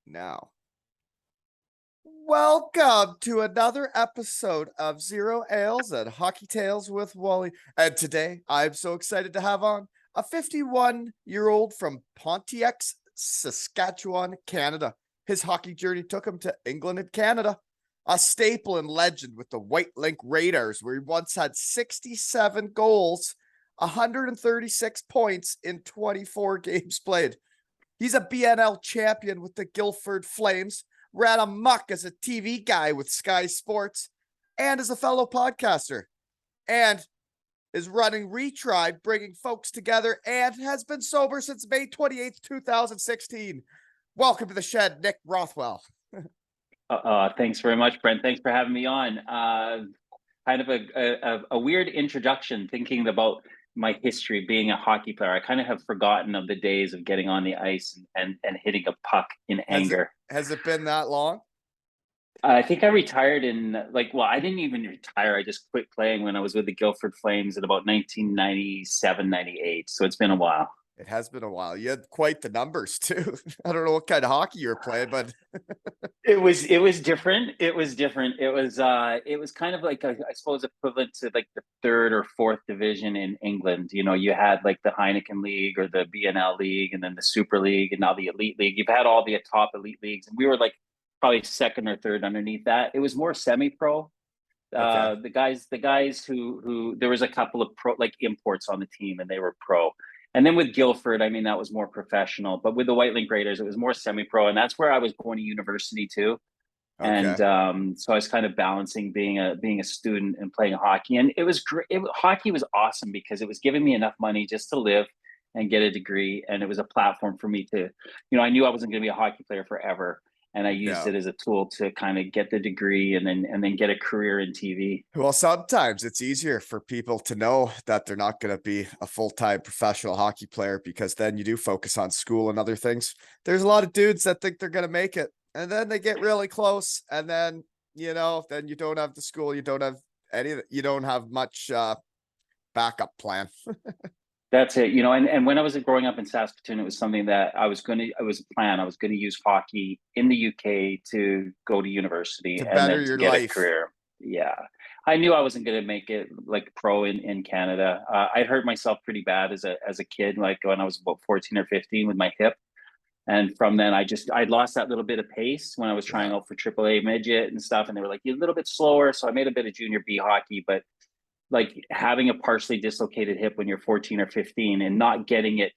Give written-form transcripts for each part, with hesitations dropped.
now. Welcome to another episode of Zero Ales and Hockey Tales with Wally. And today I'm so excited to have on a 51-year-old from Pontiac, Saskatchewan, Canada. His hockey journey took him to England and Canada. A staple and legend with the White Link Raiders, where he once had 67 goals, 136 points in 24 games played. He's a BNL champion with the Guildford Flames, ran amok as a TV guy with Sky Sports, and as a fellow podcaster, and is running Retribe, bringing folks together, and has been sober since May 28th, 2016. Welcome to the shed, Nick Rothwell. Thanks very much, Brent. Thanks for having me on. Kind of a weird introduction, thinking about my history being a hockey player. I kind of have forgotten of the days of getting on the ice and hitting a puck in anger. Has it been that long? I think I retired I didn't even retire. I just quit playing when I was with the Guildford Flames in about 1997, 98. So it's been a while. It has been a while. You had quite the numbers too. I don't know what kind of hockey you were playing, but it was different. It was different. It was kind of like I suppose equivalent to like the third or fourth division in England. You know, you had like the Heineken League or the BNL League, and then the Super League, and now the Elite League. You've had all the top elite leagues, and we were like probably second or third underneath that. It was more semi-pro. okay. The guys who there was a couple of pro like imports on the team, and they were pro. And then with Guildford, I mean, that was more professional. But with the White Link Raiders, it was more semi-pro, and that's where I was going to university too. Okay. And so I was kind of balancing being a student and playing hockey. And it was great. Hockey was awesome because it was giving me enough money just to live and get a degree, and it was a platform for me to, I knew I wasn't going to be a hockey player forever. And I used it as a tool to kind of get the degree and then get a career in TV. Well, sometimes it's easier for people to know that they're not going to be a full-time professional hockey player, because then you do focus on school and other things. There's a lot of dudes that think they're going to make it, and then they get really close, and then, then you don't have the school, you don't have much backup plan. That's it, and when I was growing up in Saskatchewan, it was something that it was a plan. I was going to use hockey in the UK to go to university to and better then to your get life. a career. Yeah. I knew I wasn't going to make it like pro in Canada. I hurt myself pretty bad as a kid, like when I was about 14 or 15 with my hip. And from then I lost that little bit of pace when I was trying out for AAA midget and stuff. And they were like, you're a little bit slower. So I made a bit of junior B hockey, but like having a partially dislocated hip when you're 14 or 15 and not getting it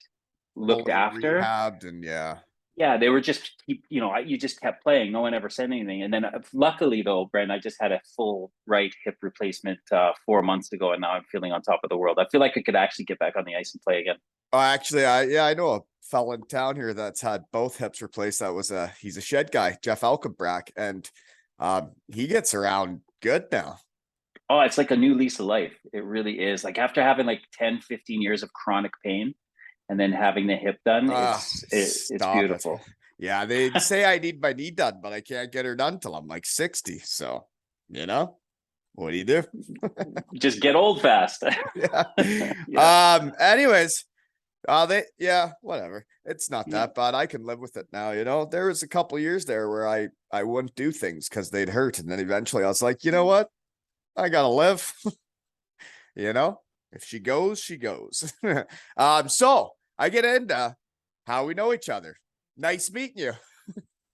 looked after, rehabbed, and they were just you just kept playing. No one ever said anything. And then luckily though, Brent, I just had a full right hip replacement 4 months ago, and now I'm feeling on top of the world. I feel like I could actually get back on the ice and play again. Oh, actually, I know a fella in town here that's had both hips replaced. He's a shed guy, Jeff Alkenbrack, and he gets around good now. Oh, it's like a new lease of life. It really is. Like after having like 10, 15 years of chronic pain and then having the hip done, it's beautiful. Yeah, they say I need my knee done, but I can't get her done till I'm like 60. So, what do you do? Just get old fast. Yeah. Anyways, whatever. It's not that bad. I can live with it now. There was a couple years there where I wouldn't do things because they'd hurt. And then eventually I was like, you know what? I gotta live. If she goes, she goes. So I get into how we know each other. Nice meeting you.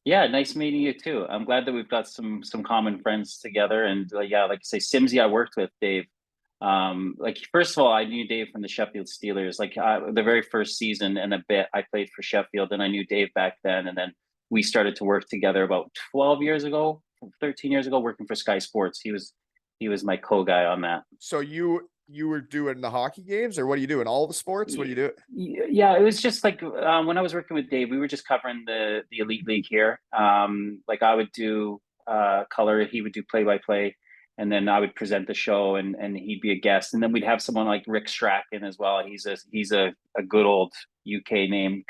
Yeah, nice meeting you too. I'm glad that we've got some common friends together. And like I say, Simsy, I worked with Dave. First of all, I knew Dave from the Sheffield Steelers. Like the very first season and a bit, I played for Sheffield, and I knew Dave back then. And then we started to work together about 13 years ago, working for Sky Sports. He was my co-guy on that. So you were doing the hockey games, or what do you do in all the sports? What do you do? Yeah, it was just like when I was working with Dave, we were just covering the Elite League here. Like I would do color, he would do play-by-play, and then I would present the show, and he'd be a guest. And then we'd have someone like Rick Strachan as well. He's a good old UK name,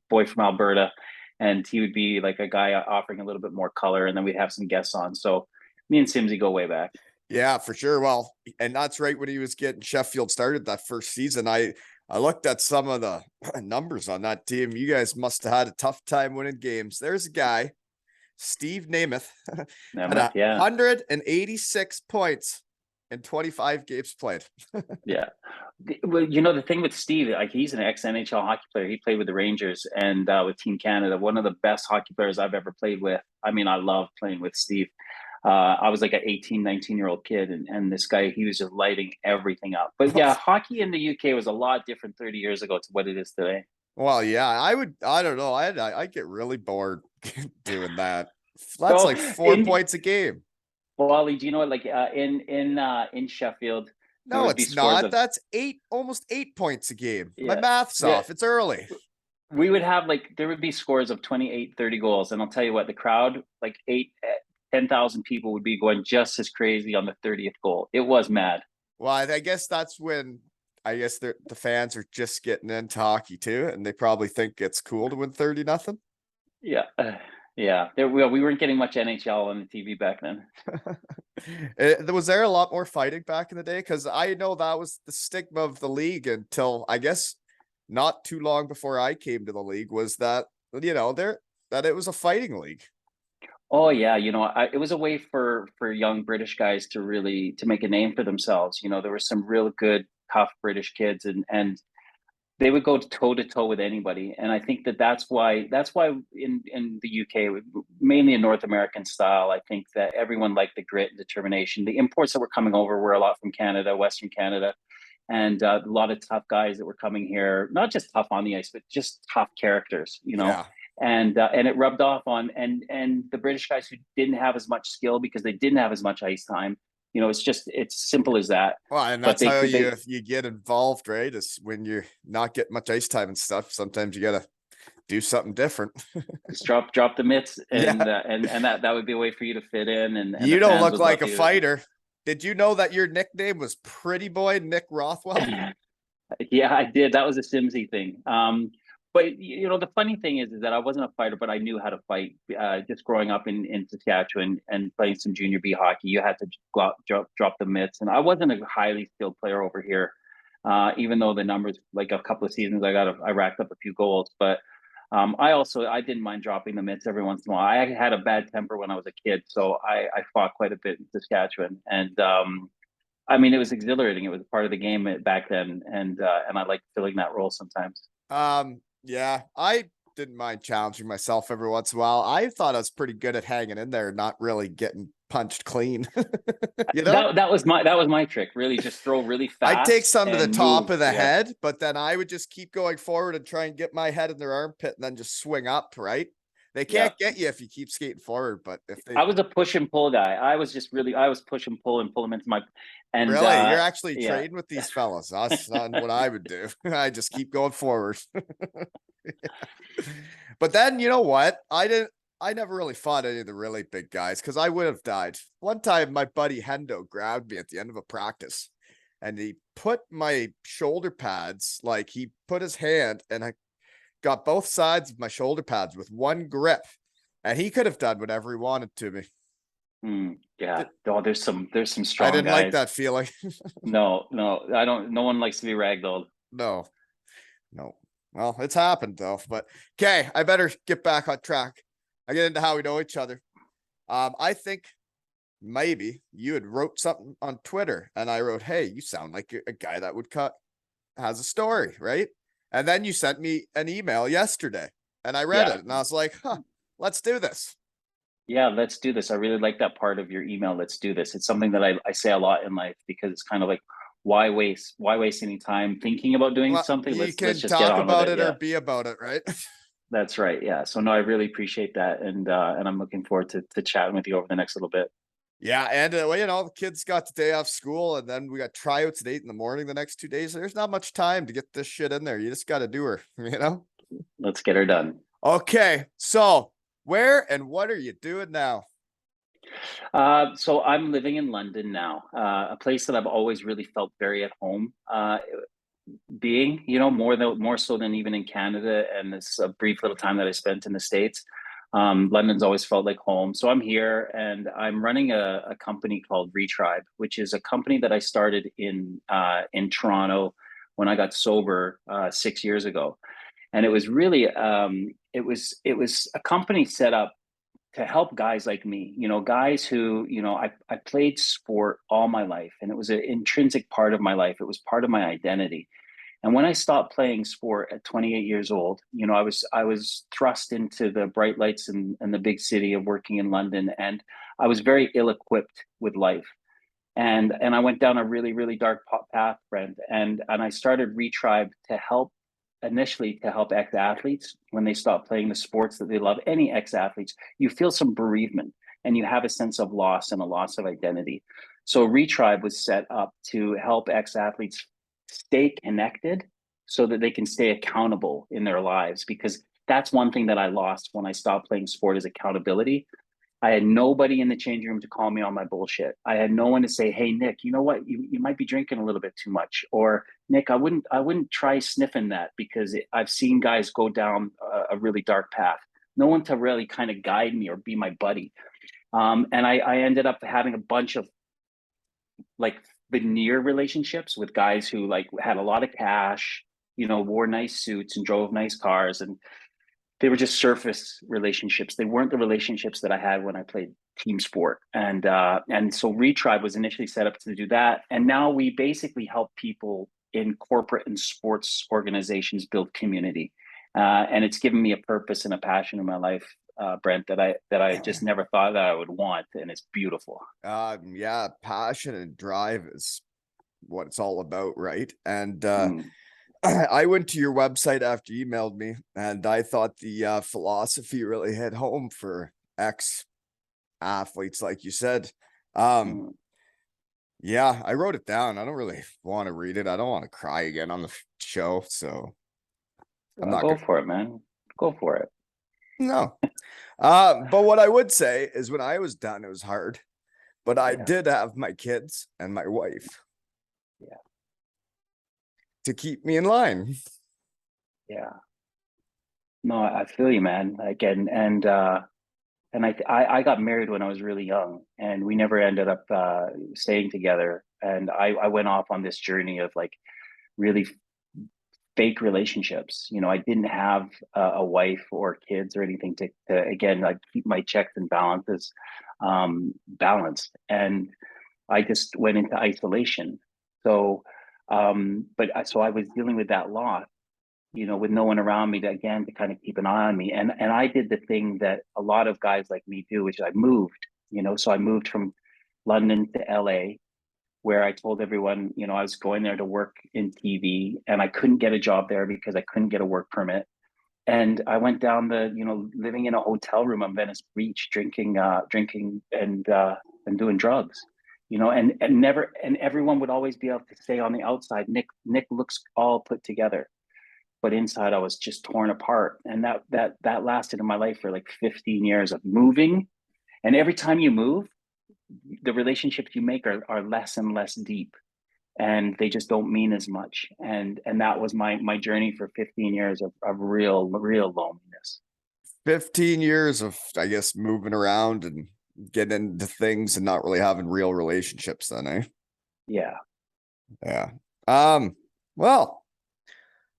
boy from Alberta, and he would be like a guy offering a little bit more color. And then we'd have some guests on. So me and Simsy go way back. Yeah, for sure. Well, and that's right when he was getting Sheffield started that first season. I I looked at some of the numbers on that team. You guys must have had a tough time winning games. There's a guy, Steve Namath, had Yeah. 186 points in 25 games played. Yeah. Well, the thing with Steve, like he's an ex-NHL hockey player. He played with the Rangers and with Team Canada. One of the best hockey players I've ever played with. I mean, I love playing with Steve. I was like an 18, 19-year-old kid, and this guy, he was just lighting everything up. But yeah, hockey in the UK was a lot different 30 years ago to what it is today. Well, yeah, I don't know. I get really bored doing that. That's So like 4 points a game. Wally, do you know what? Like in Sheffield, there No, would be it's scores not. of That's almost 8 points a game. My yeah, math's yeah. off. It's early. We would have there would be scores of 28, 30 goals, and I'll tell you what, the crowd, like 10,000 people, would be going just as crazy on the 30th goal. It was mad. Well, I guess that's when the fans are just getting into hockey too, and they probably think it's cool to win 30-0. Yeah. Yeah. We weren't getting much NHL on the TV back then. Was there a lot more fighting back in the day? Because I know that was the stigma of the league until I guess not too long before I came to the league, was that, that it was a fighting league. Oh yeah, it was a way for young British guys to make a name for themselves. There were some real good, tough British kids, and they would go toe to toe with anybody. And I think that's why in the UK, mainly in North American style, I think that everyone liked the grit and determination. The imports that were coming over were a lot from Canada, Western Canada, and a lot of tough guys that were coming here, not just tough on the ice, but just tough characters. Yeah. And it rubbed off on and the British guys who didn't have as much skill because they didn't have as much ice time. It's simple as that. Well, and But that's how you get involved, right? Is when you're not getting much ice time and stuff. Sometimes you gotta do something different. just drop the mitts, and Yeah. and that would be a way for you to fit in. And You the don't fans look would like a love you. fighter. Did you know that your nickname was Pretty Boy Nick Rothwell? Yeah, I did. That was a Simsy thing. But the funny thing is that I wasn't a fighter, but I knew how to fight. Just growing up in Saskatchewan and playing some junior B hockey, you had to drop the mitts, and I wasn't a highly skilled player over here. Even though the numbers, like a couple of seasons, I racked up a few goals, but I didn't mind dropping the mitts every once in a while. I had a bad temper when I was a kid, so I fought quite a bit in Saskatchewan, and I mean, it was exhilarating. It was part of the game back then, and I liked filling that role sometimes. Yeah, I didn't mind challenging myself every once in a while. I thought I was pretty good at hanging in there, not really getting punched clean. That was my trick. Really, just throw really fast. I'd take some to the top of the Yeah. head, but then I would just keep going forward and try and get my head in their armpit and then just swing up, right? They can't get you if you keep skating forward, but if they I was a push and pull guy. I was push and pull them into my and really, you're actually yeah. trading with these fellas. That's not what I would do. I just keep going forward. But then you know what? I never really fought any of the really big guys because I would have died. One time my buddy Hendo grabbed me at the end of a practice and he put my shoulder pads, like he put his hand and I got both sides of my shoulder pads with one grip. And he could have done whatever he wanted to me. Yeah. Oh, there's some strong I didn't guys. like that feeling. No, I don't. No one likes to be ragdolled. No. Well, it's happened though. But okay, I better get back on track. I get into how we know each other. I think maybe you had wrote something on Twitter, and I wrote, "Hey, you sound like a guy that would has a story, right?" And then you sent me an email yesterday, and I read it, and I was like, "Huh, let's do this." Yeah, let's do this. I really like that part of your email. Let's do this. It's something that I say a lot in life because it's kind of like, why waste any time thinking about doing something? You let's can just talk get on about with it yeah. or be about it, right? That's right. Yeah. So no, I really appreciate that, and I'm looking forward to chatting with you over the next little bit. Yeah, and well, the kids got the day off school, and then we got tryouts at 8 in the morning the next 2 days. There's not much time to get this shit in there. You just got to do her, Let's get her done. Okay, so where and what are you doing now? So I'm living in London now, a place that I've always really felt very at home. Being, more so than even in Canada, and this a brief little time that I spent in the States. London's always felt like home. So I'm here and I'm running a company called Retribe, which is a company that I started in Toronto when I got sober 6 years ago. And it was really it was a company set up to help guys like me, guys who, I played sport all my life, and it was an intrinsic part of my life. It was part of my identity. And when I stopped playing sport at 28 years old, I was thrust into the bright lights and the big city of working in London, and I was very ill-equipped with life. And I went down a really, really dark path, Brent. And I started Retribe to help, initially to help ex-athletes when they stop playing the sports that they love. Any ex-athletes, you feel some bereavement and you have a sense of loss and a loss of identity. So Retribe was set up to help ex-athletes stay connected so that they can stay accountable in their lives, because that's one thing that I lost when I stopped playing sport, is accountability. I had nobody in the changing room to call me on my bullshit. I had no one to say, "Hey, Nick, you know what? You might be drinking a little bit too much," or "Nick, I wouldn't try sniffing that because I've seen guys go down a really dark path." No one to really kind of guide me or be my buddy. And I ended up having a bunch of like veneer relationships with guys who like had a lot of cash, wore nice suits and drove nice cars, and they were just surface relationships. They weren't the relationships that I had when I played team sport. And so Retribe was initially set up to do that. And now we basically help people in corporate and sports organizations build community. And it's given me a purpose and a passion in my life, Brent, that I just never thought that I would want. And it's beautiful. Yeah, passion and drive is what it's all about, right? And Mm. I went to your website after you emailed me, and I thought the philosophy really hit home for ex-athletes, like you said. Mm. Yeah, I wrote it down. I don't really want to read it. I don't want to cry again on the show, so I'm not Go gonna. for it, man. Go for it. No. But what I would say is when I was done, it was hard, but I Yeah. did have my kids and my wife Yeah. to keep me in line. Yeah. No, I feel you, man. Again, and I got married when I was really young, and we never ended up staying together. And I went off on this journey of like really fake relationships. I didn't have a wife or kids or anything to again like keep my checks and balances balanced, and I just went into isolation. So, so I was dealing with that loss, with no one around me to again to kind of keep an eye on me. And I did the thing that a lot of guys like me do, which is I moved, so I moved from London to LA, where I told everyone, I was going there to work in TV, and I couldn't get a job there because I couldn't get a work permit. And I went down living in a hotel room on Venice Beach, drinking and doing drugs, and never, and everyone would always be able to say on the outside, Nick looks all put together, but inside I was just torn apart. And that lasted in my life for like 15 years of moving. And every time you move, the relationships you make are less and less deep, and they just don't mean as much. And that was my journey for 15 years of real loneliness. 15 years of, I guess, moving around and getting into things and not really having real relationships then, eh? Yeah. Yeah. Well,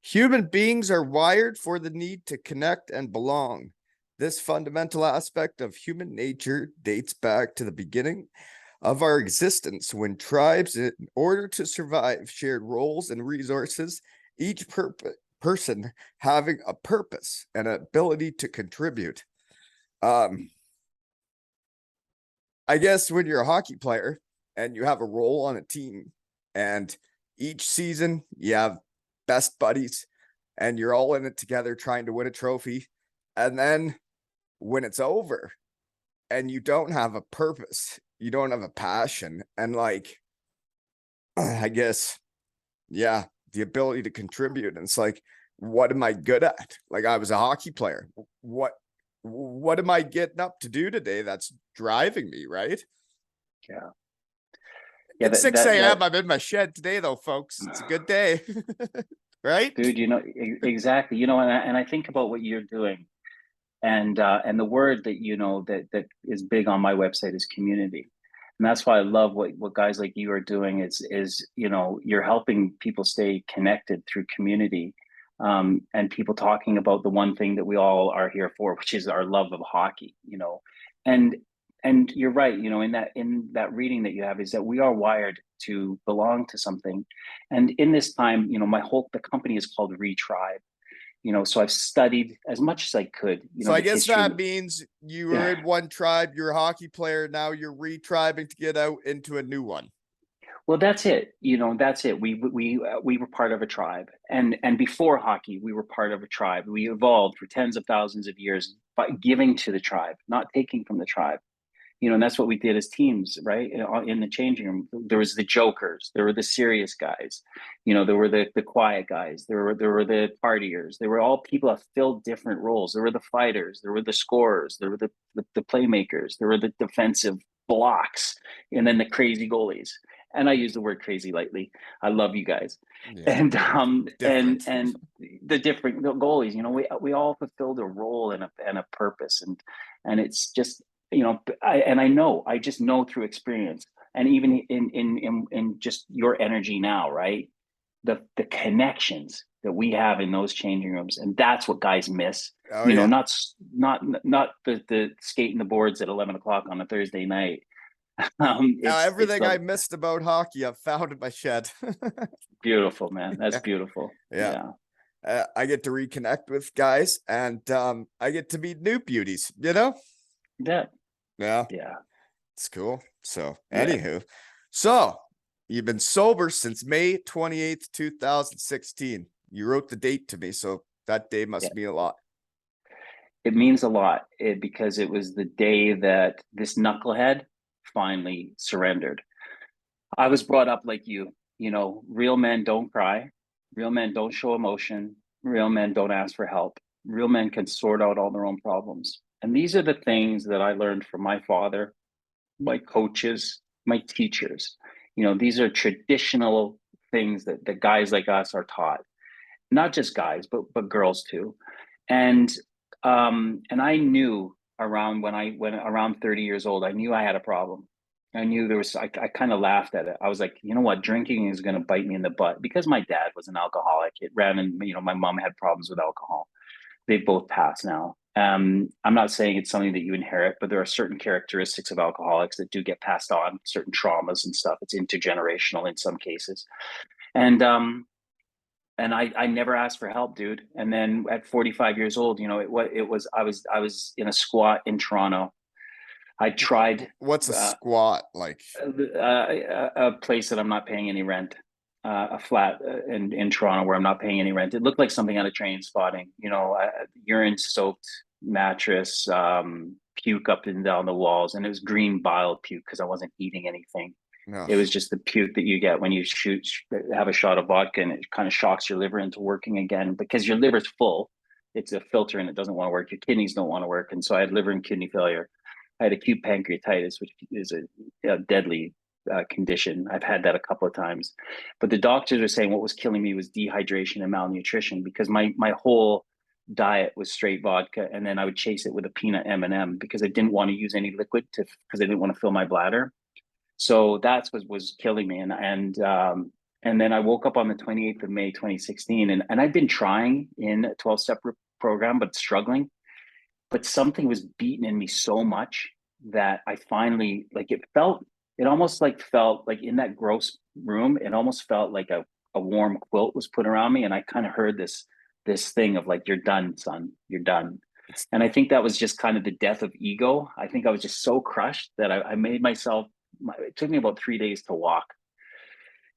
human beings are wired for the need to connect and belong. This fundamental aspect of human nature dates back to the beginning of our existence, when tribes, in order to survive, shared roles and resources, each person having a purpose and an ability to contribute. I guess when you're a hockey player and you have a role on a team, and each season you have best buddies and you're all in it together trying to win a trophy, and then when it's over and you don't have a purpose, you don't have a passion, and like, I guess, yeah, the ability to contribute. And it's like, what am I good at? Like, I was a hockey player. What am I getting up to do today that's driving me, right? Yeah. Yeah. It's 6 That a.m. I'm in my shed today, though, folks. It's a good day. Right? dude, exactly. And I think about what you're doing, and the word that that is big on my website is community. And that's why I love what guys like you are doing is, you're helping people stay connected through community, and people talking about the one thing that we all are here for, which is our love of hockey, and you're right, in that reading that you have, is that we are wired to belong to something. And in this time, the company is called Retribe, so I've studied as much as I could, So I the guess history. that means you were in one tribe, you're a hockey player, now you're retribing to get out into a new one. Well, that's it. That's it. We were part of a tribe, and before hockey, we were part of a tribe. We evolved for tens of thousands of years by giving to the tribe, not taking from the tribe. And that's what we did as teams, right? In the changing room, there was the jokers, there were the serious guys, there were the quiet guys, there were the partiers, there were all people that filled different roles. There were the fighters, there were the scorers, there were the playmakers, there were the defensive blocks, and then the crazy goalies. And I use the word crazy lightly. I love you guys. Yeah. And Different. and the different goalies, we all fulfilled a role and a purpose, and it's just, I just know through experience, and even in just your energy now, right? The connections that we have in those changing rooms, and that's what guys miss. Oh yeah. Not the skating the boards at 11 o'clock on a Thursday night. Everything I missed about hockey, I've found in my shed. Beautiful, man. That's Yeah. beautiful. Yeah. I get to reconnect with guys, and I get to meet new beauties, Yeah. Yeah. Yeah. It's cool. So, Yeah. anywho, so you've been sober since May 28th, 2016. You wrote the date to me, so that day must Yeah. mean a lot. It means a lot, because it was the day that this knucklehead finally surrendered. I was brought up like you, real men don't cry, real men don't show emotion, real men don't ask for help, real men can sort out all their own problems. And these are the things that I learned from my father, my coaches, my teachers. These are traditional things that guys like us are taught, not just guys, but girls too. And I knew when around 30 years old, I knew I had a problem. I knew I kind of laughed at it. I was like, you know what, drinking is going to bite me in the butt, because my dad was an alcoholic. It ran, and my mom had problems with alcohol. They both passed now. I'm not saying it's something that you inherit, but there are certain characteristics of alcoholics that do get passed on, certain traumas and stuff. It's intergenerational in some cases. And I never asked for help, dude. And then at 45 years old, I was in a squat in Toronto. I tried What's a squat like? a place that I'm not paying any rent, a flat in Toronto where I'm not paying any rent. It looked like something out of Train Spotting, urine soaked mattress, puke up and down the walls, and it was green bile puke because I wasn't eating anything. No. It was just the puke that you get when you have a shot of vodka, and it kind of shocks your liver into working again, because your liver's full. It's a filter and it doesn't want to work. Your kidneys don't want to work. And so I had liver and kidney failure. I had acute pancreatitis, which is a deadly condition. I've had that a couple of times. But the doctors are saying what was killing me was dehydration and malnutrition, because my whole diet was straight vodka, and then I would chase it with a peanut M&M because I didn't want to use any liquid because I didn't want to fill my bladder. So that's what was killing me. And then I woke up on the 28th of May, 2016, and I'd been trying in a 12-step program, but struggling. But something was beating in me so much that I finally, it almost felt like in that gross room, it almost felt like a warm quilt was put around me. And I kind of heard this thing of like, you're done, son, you're done. And I think that was just kind of the death of ego. I think I was just so crushed that I made myself, it took me about 3 days to walk.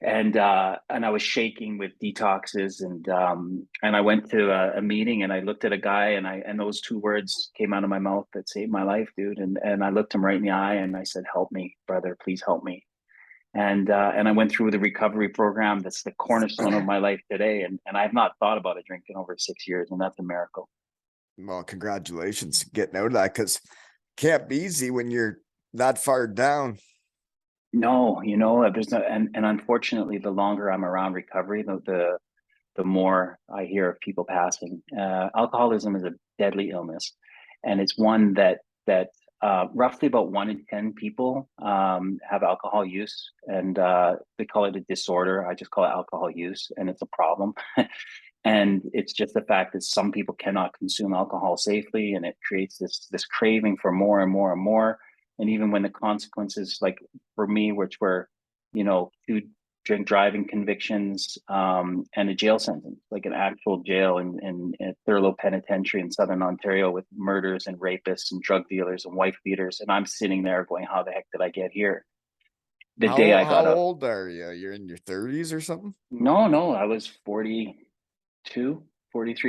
And I was shaking with detoxes, and I went to a meeting, and I looked at a guy, and those two words came out of my mouth that saved my life, dude. And I looked him right in the eye, and I said, "Help me, brother, please help me." And I went through the recovery program. That's the cornerstone of my life today. And I have not thought about a drink in over 6 years, and that's a miracle. Well, congratulations getting out of that, because it can't be easy when you're that far down. No, there's no, and unfortunately, the longer I'm around recovery, the more I hear of people passing. Alcoholism is a deadly illness, and it's one that roughly about 1 in 10 people have alcohol use, and they call it a disorder. I just call it alcohol use, and it's a problem. And it's just the fact that some people cannot consume alcohol safely, and it creates this craving for more and more and more. And even when the consequences, like for me, which were, 2 drink driving convictions, and a jail sentence, like an actual jail in Thurlow Penitentiary in Southern Ontario, with murders and rapists and drug dealers and wife beaters. And I'm sitting there going, how the heck did I get here? The day I How got out. old are you? You're in your 30s or something? No, I was 43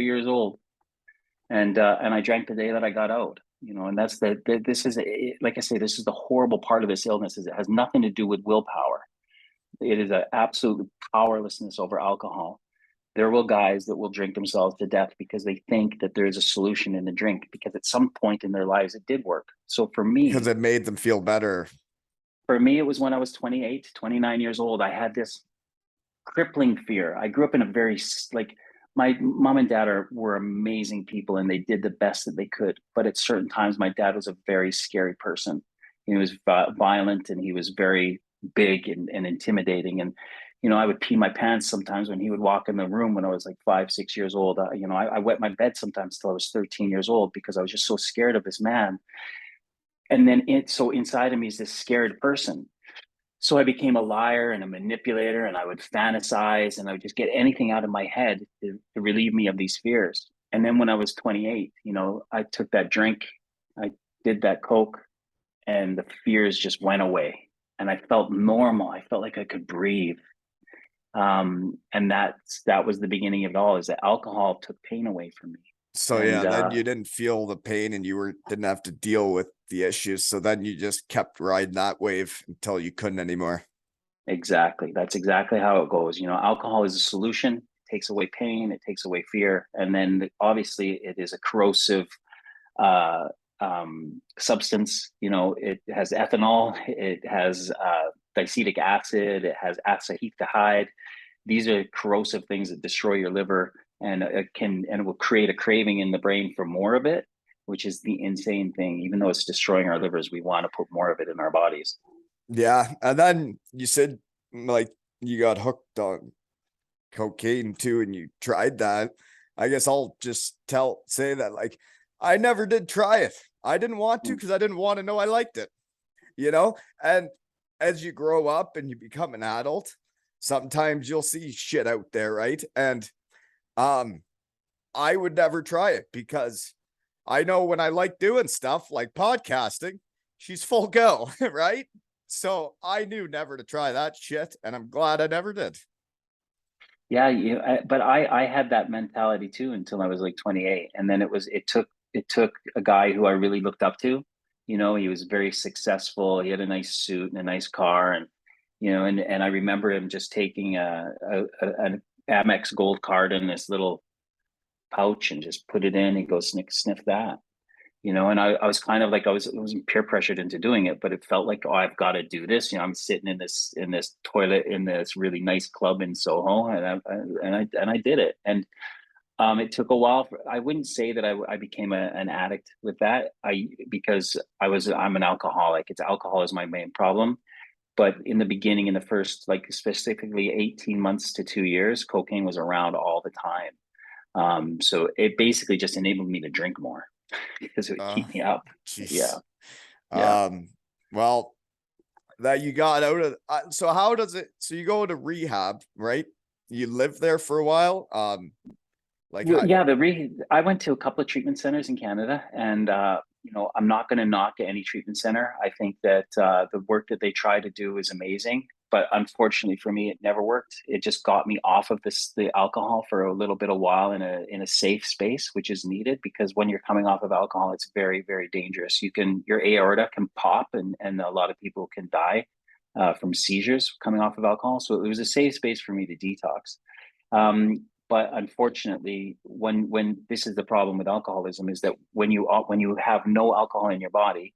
years old. And I drank the day that I got out, and that's this is, like I say, this is the horrible part of this illness, is it has nothing to do with willpower. It is an absolute powerlessness over alcohol. There will guys that will drink themselves to death because they think that there is a solution in the drink, because at some point in their lives it did work. So Because it made them feel better. it was when I was 28, 29 years old. I had this crippling fear. I grew up in a very, like, my mom and dad were amazing people, and they did the best that they could. But at certain times, my dad was a very scary person. He was violent, and he was very big and intimidating. And, I would pee my pants sometimes when he would walk in the room when I was like 5, 6 years old. I wet my bed sometimes till I was 13 years old, because I was just so scared of this man. And then so inside of me is this scared person. So I became a liar and a manipulator, and I would fantasize, and I would just get anything out of my head to relieve me of these fears. And then when I was 28, I took that drink, I did that Coke, and the fears just went away. And I felt normal. I felt like I could breathe. And that was the beginning of it all, is that alcohol took pain away from me. So And yeah, then you didn't feel the pain and didn't have to deal with the issues. So then you just kept riding that wave until you couldn't anymore. Exactly. That's exactly how it goes. Alcohol is a solution. It takes away pain. It takes away fear. And then obviously it is a corrosive uh, substance. It has ethanol. It has diacetic acid. It has acetaldehyde. These are corrosive things that destroy your liver, and it will create a craving in the brain for more of it, which is the insane thing. Even though it's destroying our livers, we want to put more of it in our bodies. Yeah. And then you said, like, you got hooked on cocaine too, and you tried that. I guess I'll just say that, like, I never did try it. I didn't want to, because I didn't want to know I liked it, And as you grow up and you become an adult, sometimes you'll see shit out there, right? And I would never try it, because I know when I like doing stuff like podcasting, she's full go, right? So I knew never to try that shit, and I'm glad I never did. Yeah, but I had that mentality too until I was like 28, and then it took a guy who I really looked up to. He was very successful. He had a nice suit and a nice car, and and I remember him just taking an Amex Gold card in this little pouch and just put it in. He goes, sniff that. And I was kind of like, I wasn't peer pressured into doing it, but it felt like, oh, I've got to do this. I'm sitting in this toilet in this really nice club in Soho, and I did it. And it took a while. I wouldn't say that I became an addict with that. Because I'm an alcoholic. Alcohol is my main problem. But in the beginning, in the first, like, specifically 18 months to 2 years, cocaine was around all the time. So it basically just enabled me to drink more because it would keep me up. Yeah. Jeez. Yeah. Well, that you got out of, so how does it, so you go to rehab, right? You live there for a while. Like, how, Yeah, I went to a couple of treatment centers in Canada, and I'm not going to knock any treatment center. I think that the work that they try to do is amazing, but unfortunately for me, it never worked. It just got me off of the alcohol for a little bit of while in a safe space, which is needed, because when you're coming off of alcohol, it's very, very dangerous. Your aorta can pop, and a lot of people can die from seizures coming off of alcohol. So it was a safe space for me to detox. But unfortunately, when this is the problem with alcoholism, is that when you have no alcohol in your body,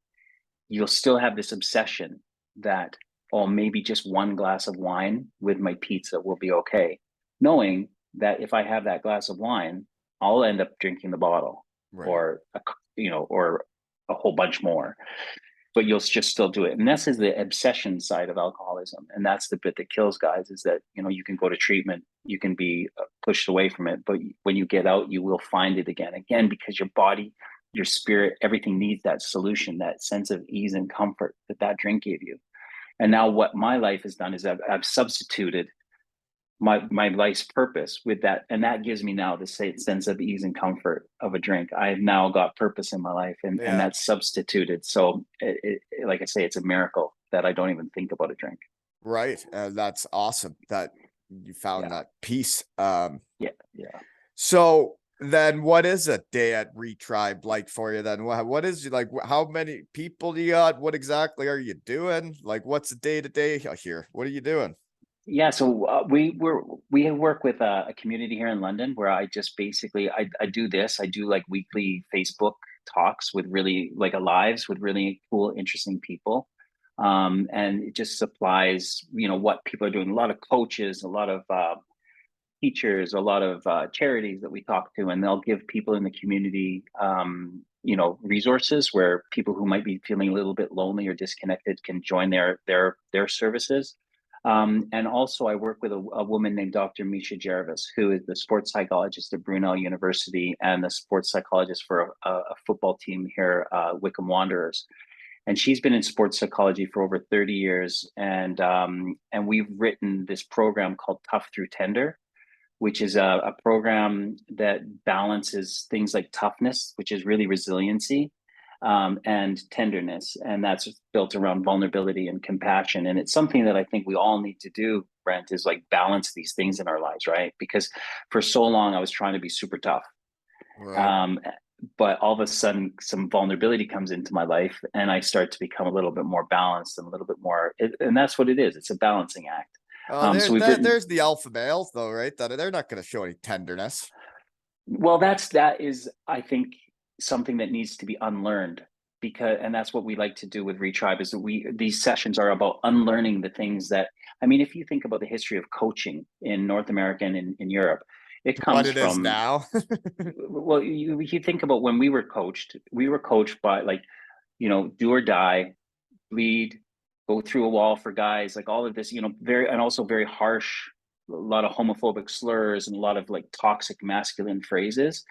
you'll still have this obsession that, oh, maybe just one glass of wine with my pizza will be okay, knowing that if I have that glass of wine, I'll end up drinking the bottle, right. or a whole bunch more, but you'll just still do it. And this is the obsession side of alcoholism. And that's the bit that kills guys, is that, you know, you can go to treatment, you can be pushed away from it, but when you get out, you will find it again, because your body, your spirit, everything needs that solution, that sense of ease and comfort that drink gave you. And now what my life has done is I've substituted my life's purpose with that, and that gives me now the sense of ease and comfort of a drink. I have now got purpose in my life, and that's substituted. So like I say, it's a miracle that I don't even think about a drink. Right. That's awesome that you found that peace. Yeah. So then what is a day at Retribe like for you then? What is like, how many people do you got? What exactly are you doing? Like, what's the day to day here? What are you doing? Yeah, so we work with a community here in London where I just basically I do this. I do like weekly Facebook talks with really like lives with really cool, interesting people, and it just supplies, you know, what people are doing. A lot of coaches, a lot of teachers, a lot of charities that we talk to, and they'll give people in the community, you know, resources where people who might be feeling a little bit lonely or disconnected can join their services. And also I work with a woman named Dr. Misha Jarvis, who is the sports psychologist at Brunel University and the sports psychologist for a football team here, Wickham Wanderers. And she's been in sports psychology for over 30 years. And we've written this program called Tough Through Tender, which is a program that balances things like toughness, which is really resiliency, and tenderness. And that's built around vulnerability and compassion. And it's something that I think we all need to do, Brent, is like balance these things in our lives, right? Because for so long I was trying to be super tough. Right. But all of a sudden some vulnerability comes into my life and I start to become a little bit more balanced and a little bit more, and that's what it is. It's a balancing act. There's the alpha males though, right? That they're not going to show any tenderness. Well, that is, I think, something that needs to be unlearned, because, and that's what we like to do with Retribe, is that these sessions are about unlearning the things that, I mean, if you think about the history of coaching in North America and in Europe, it comes from is now. Well, you think about when we were coached by, like, you know, do or die, bleed, go through a wall for guys, like all of this, you know, and also very harsh, a lot of homophobic slurs and a lot of like toxic masculine phrases.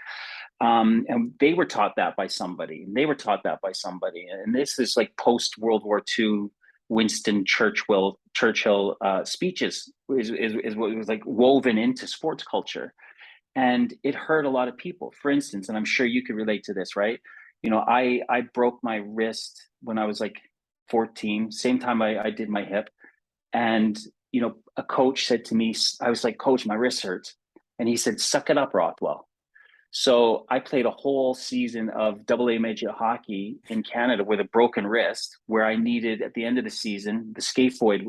And they were taught that by somebody, and they were taught that by somebody. And this is like post World War II Winston Churchill speeches is what was like woven into sports culture. And it hurt a lot of people. For instance, and I'm sure you could relate to this, right? You know, I broke my wrist when I was like 14, same time I did my hip. And, you know, a coach said to me, I was like, "Coach, my wrist hurts." And he said, "Suck it up, Rothwell." So I played a whole season of AA midget hockey in Canada with a broken wrist, where I needed, at the end of the season, the scaphoid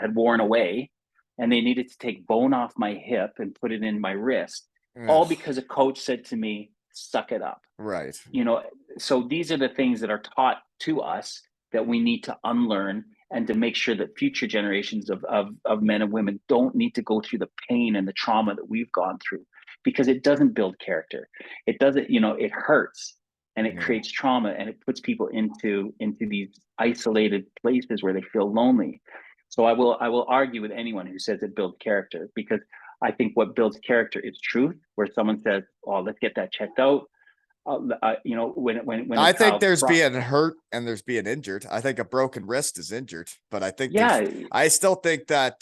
had worn away, and they needed to take bone off my hip and put it in my wrist, all because a coach said to me, "Suck it up." Right. You know, so these are the things that are taught to us that we need to unlearn, and to make sure that future generations of men and women don't need to go through the pain and the trauma that we've gone through, because it doesn't build character. It doesn't, you know, it hurts, and it creates trauma, and it puts people into these isolated places where they feel lonely. So I will argue with anyone who says it builds character, because I think what builds character is truth, where someone says, "Oh, let's get that checked out." You know, when I think there's being hurt and there's being injured. I think a broken wrist is injured, but I think I still think that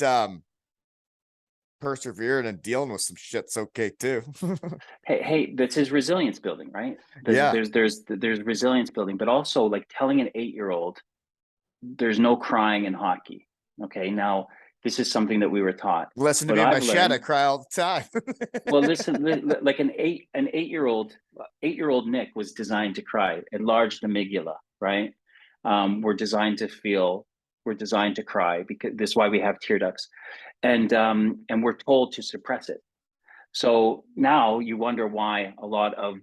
persevering and dealing with some shit's okay too. hey, this is resilience building, right? There's resilience building, but also like telling an 8-year-old there's no crying in hockey. Okay, now this is something that we were taught. Listen to me in my shed, I cry all the time. Well, listen, like an 8-year-old Nick was designed to cry. Enlarged amygdala, right? We're designed to feel. We're designed to cry, because this is why we have tear ducts, and we're told to suppress it. So now you wonder why a lot of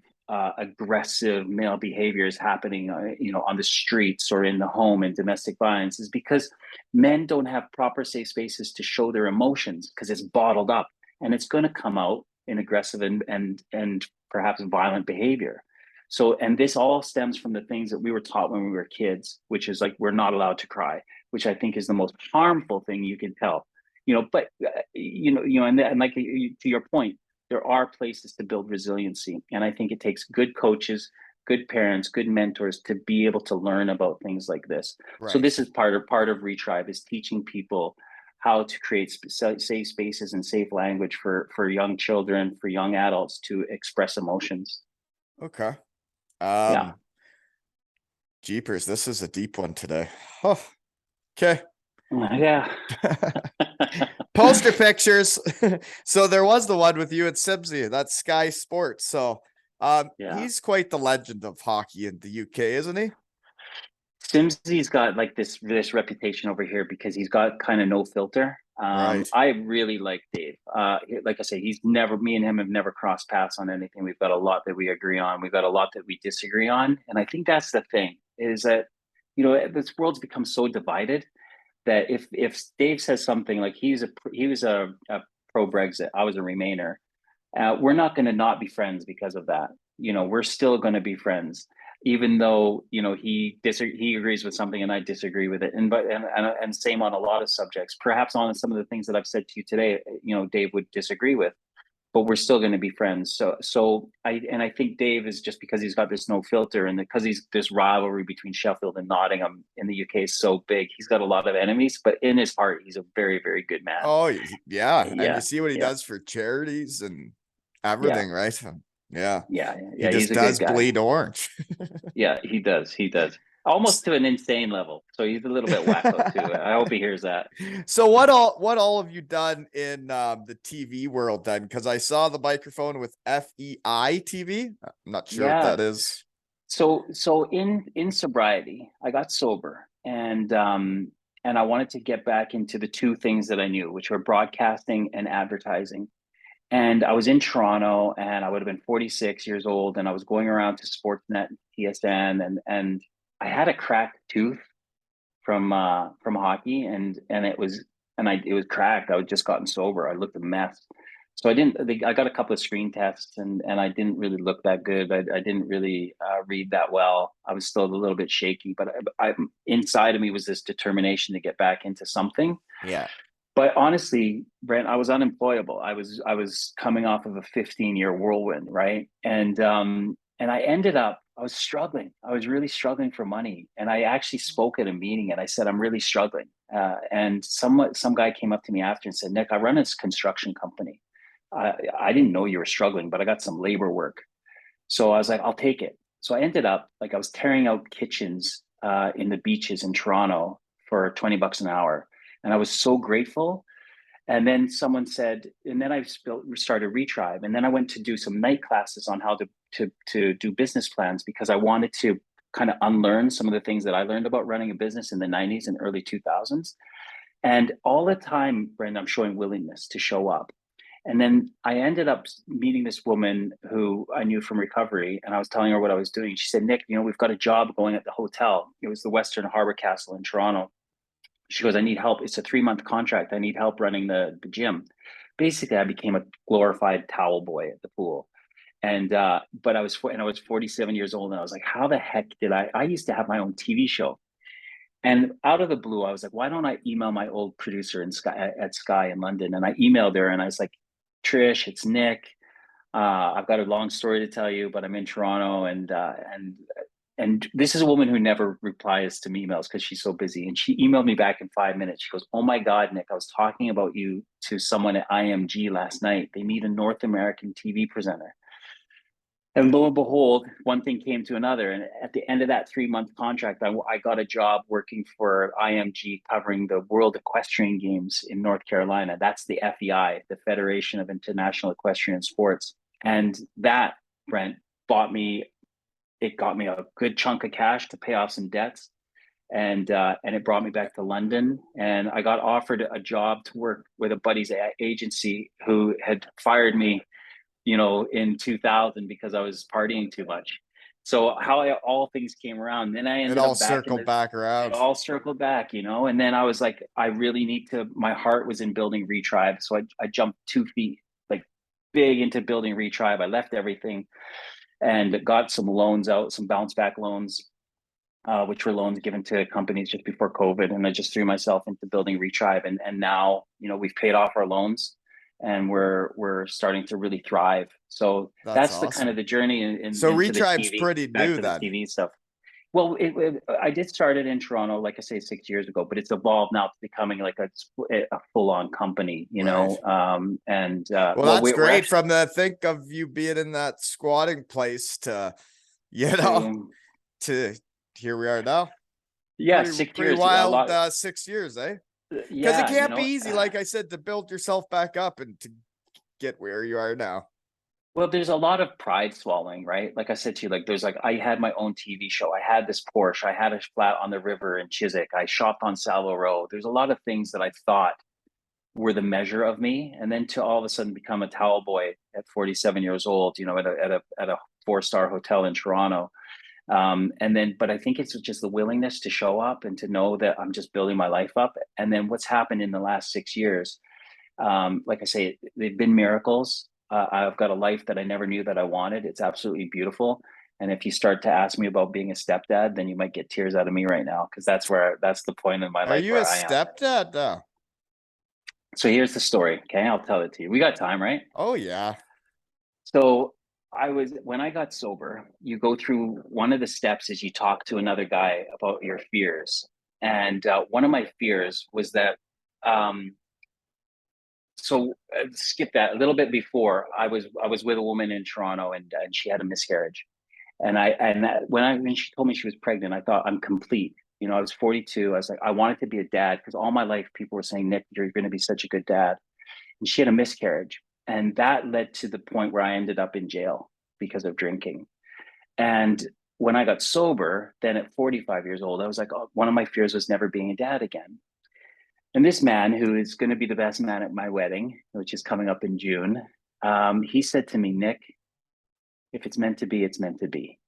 aggressive male behavior is happening, you know, on the streets or in the home, and domestic violence, is because men don't have proper safe spaces to show their emotions, because it's bottled up, and it's going to come out in aggressive and perhaps violent behavior. So, and this all stems from the things that we were taught when we were kids, which is like, we're not allowed to cry, which I think is the most harmful thing you can tell, but and like to your point, there are places to build resiliency. And I think it takes good coaches, good parents, good mentors to be able to learn about things like this. So Right. this is part of Retribe, is teaching people how to create safe spaces and safe language for young children, for young adults to express emotions. Okay. Yeah. Jeepers, this is a deep one today. Oh, okay. Yeah. Poster pictures. So there was the one with you at Simsy. That's Sky Sports. So Yeah. he's quite the legend of hockey in the UK, isn't he? Simsy's got like this reputation over here because he's got kind of no filter. Right. I really like Dave. Like I say, me and him have never crossed paths on anything. We've got a lot that we agree on. We've got a lot that we disagree on. And I think that's the thing, is that, this world's become so divided that if Dave says something like he was a pro Brexit, I was a Remainer, we're not going to not be friends because of that. We're still going to be friends, even though he agrees with something and I disagree with it. And same on a lot of subjects. Perhaps on some of the things that I've said to you today, Dave would disagree with, but we're still going to be friends. So I think Dave is, just because he's got this no filter, and because this rivalry between Sheffield and Nottingham in the UK is so big, he's got a lot of enemies, but in his heart, he's a very, very good man. Oh, yeah. And you Yeah, see what he yeah, does for charities and yeah, everything, right? Yeah. yeah, He yeah. He's just a good does guy. bleed orange. Yeah, he does. He does. Almost to an insane level. So he's a little bit wacko too. I hope he hears that. So what all have you done in the TV world then? Because I saw the microphone with FEI TV. I'm not sure what Yeah. that is. So in sobriety, I got sober, and I wanted to get back into the two things that I knew, which were broadcasting and advertising. And I was in Toronto, and I would have been 46 years old, and I was going around to Sportsnet and TSN, and I had a cracked tooth from hockey, and it was cracked. I had just gotten sober. I looked a mess. So I got a couple of screen tests, and I didn't really look that good. I didn't really read that well. I was still a little bit shaky, but inside of me was this determination to get back into something. Yeah. But honestly, Brent, I was unemployable. I was coming off of a 15-year whirlwind, right? And I ended up, I was struggling. I was really struggling for money. And I actually spoke at a meeting, and I said, I'm really struggling. And some guy came up to me after and said, Nick, I run this construction company. I didn't know you were struggling, but I got some labor work. So I was like, I'll take it. So I ended up, like, I was tearing out kitchens in the beaches in Toronto for $20 an hour. And I was so grateful. And then someone said, and then started Retribe. And then I went to do some night classes on how to do business plans, because I wanted to kind of unlearn some of the things that I learned about running a business in the 90s and early 2000s. And all the time, Brandon, I'm showing willingness to show up. And then I ended up meeting this woman who I knew from recovery, and I was telling her what I was doing. She said, Nick, we've got a job going at the hotel. It was the Western Harbor Castle in Toronto. She goes, I need help. It's a 3-month contract. I need help running the gym. Basically, I became a glorified towel boy at the pool. But I was 47 years old, and I was like, how the heck did I used to have my own TV show. And out of the blue, I was like, why don't I email my old producer at Sky in London? And I emailed her, and I was like, Trish, it's Nick. I've got a long story to tell you, but I'm in Toronto, and this is a woman who never replies to me emails because she's so busy. And she emailed me back in 5 minutes. She goes, oh my God, Nick, I was talking about you to someone at IMG last night. They need a North American TV presenter. And lo and behold, one thing came to another. And at the end of that 3-month contract, I got a job working for IMG, covering the World Equestrian Games in North Carolina. That's the FEI, the Federation of International Equestrian Sports. And that, Brent, it got me a good chunk of cash to pay off some debts. And it brought me back to London. And I got offered a job to work with a buddy's agency who had fired me in 2000 because I was partying too much. So all things came around. Then I It ended all up circled back it around. all circled back, and then I was like, I really need to, my heart was in building Retribe. So I jumped 2 feet, like, big into building Retribe. I left everything. and got some loans out, some bounce back loans, which were loans given to companies just before COVID. And I just threw myself into building Retribe. And now, we've paid off our loans and we're starting to really thrive. So That's that's the kind awesome. of the journey So into the Retribe's TV, pretty back new to the then. TV stuff. Well, I did start it in Toronto, like I say, 6 years ago, but it's evolved now to becoming like a full-on company, Right. Well, well, that's we're great actually from the think of you being in that squatting place to, you know, to, to here we are now. yeah, Pretty, six pretty years, a wild lot. 6 years, eh? Because it Yeah, can't be easy, like I said, to build yourself back up and to get where you are now. well, there's a lot of pride swallowing, right? Like I said to you, like I had my own TV show. I had this Porsche. I had a flat on the river in Chiswick. I shopped on Salvo Row. There's a lot of things that I thought were the measure of me, and then to all of a sudden become a towel boy at 47 years old, at a 4-star hotel in Toronto. But I think it's just the willingness to show up and to know that I'm just building my life up. And then what's happened in the last 6 years, like I say, they've been miracles. I've got a life that I never knew that I wanted. It's absolutely beautiful. And if you start to ask me about being a stepdad, then you might get tears out of me right now, because that's the point in my Are life you a where I am. stepdad now? So here's the story. Okay, I'll tell it to you. We got time, right? Oh yeah. So when I got sober, you go through one of the steps is you talk to another guy about your fears. And one of my fears was that, um, skip that a little bit before. I was with a woman in Toronto, and she had a miscarriage. When she told me she was pregnant, I thought, I'm complete. I was 42. I was like, I wanted to be a dad because all my life people were saying, Nick, you're going to be such a good dad. And she had a miscarriage. And that led to the point where I ended up in jail because of drinking. And when I got sober, then at 45 years old, I was like, oh, one of my fears was never being a dad again. And this man, who is going to be the best man at my wedding, which is coming up in June, he said to me, Nick, if it's meant to be, it's meant to be.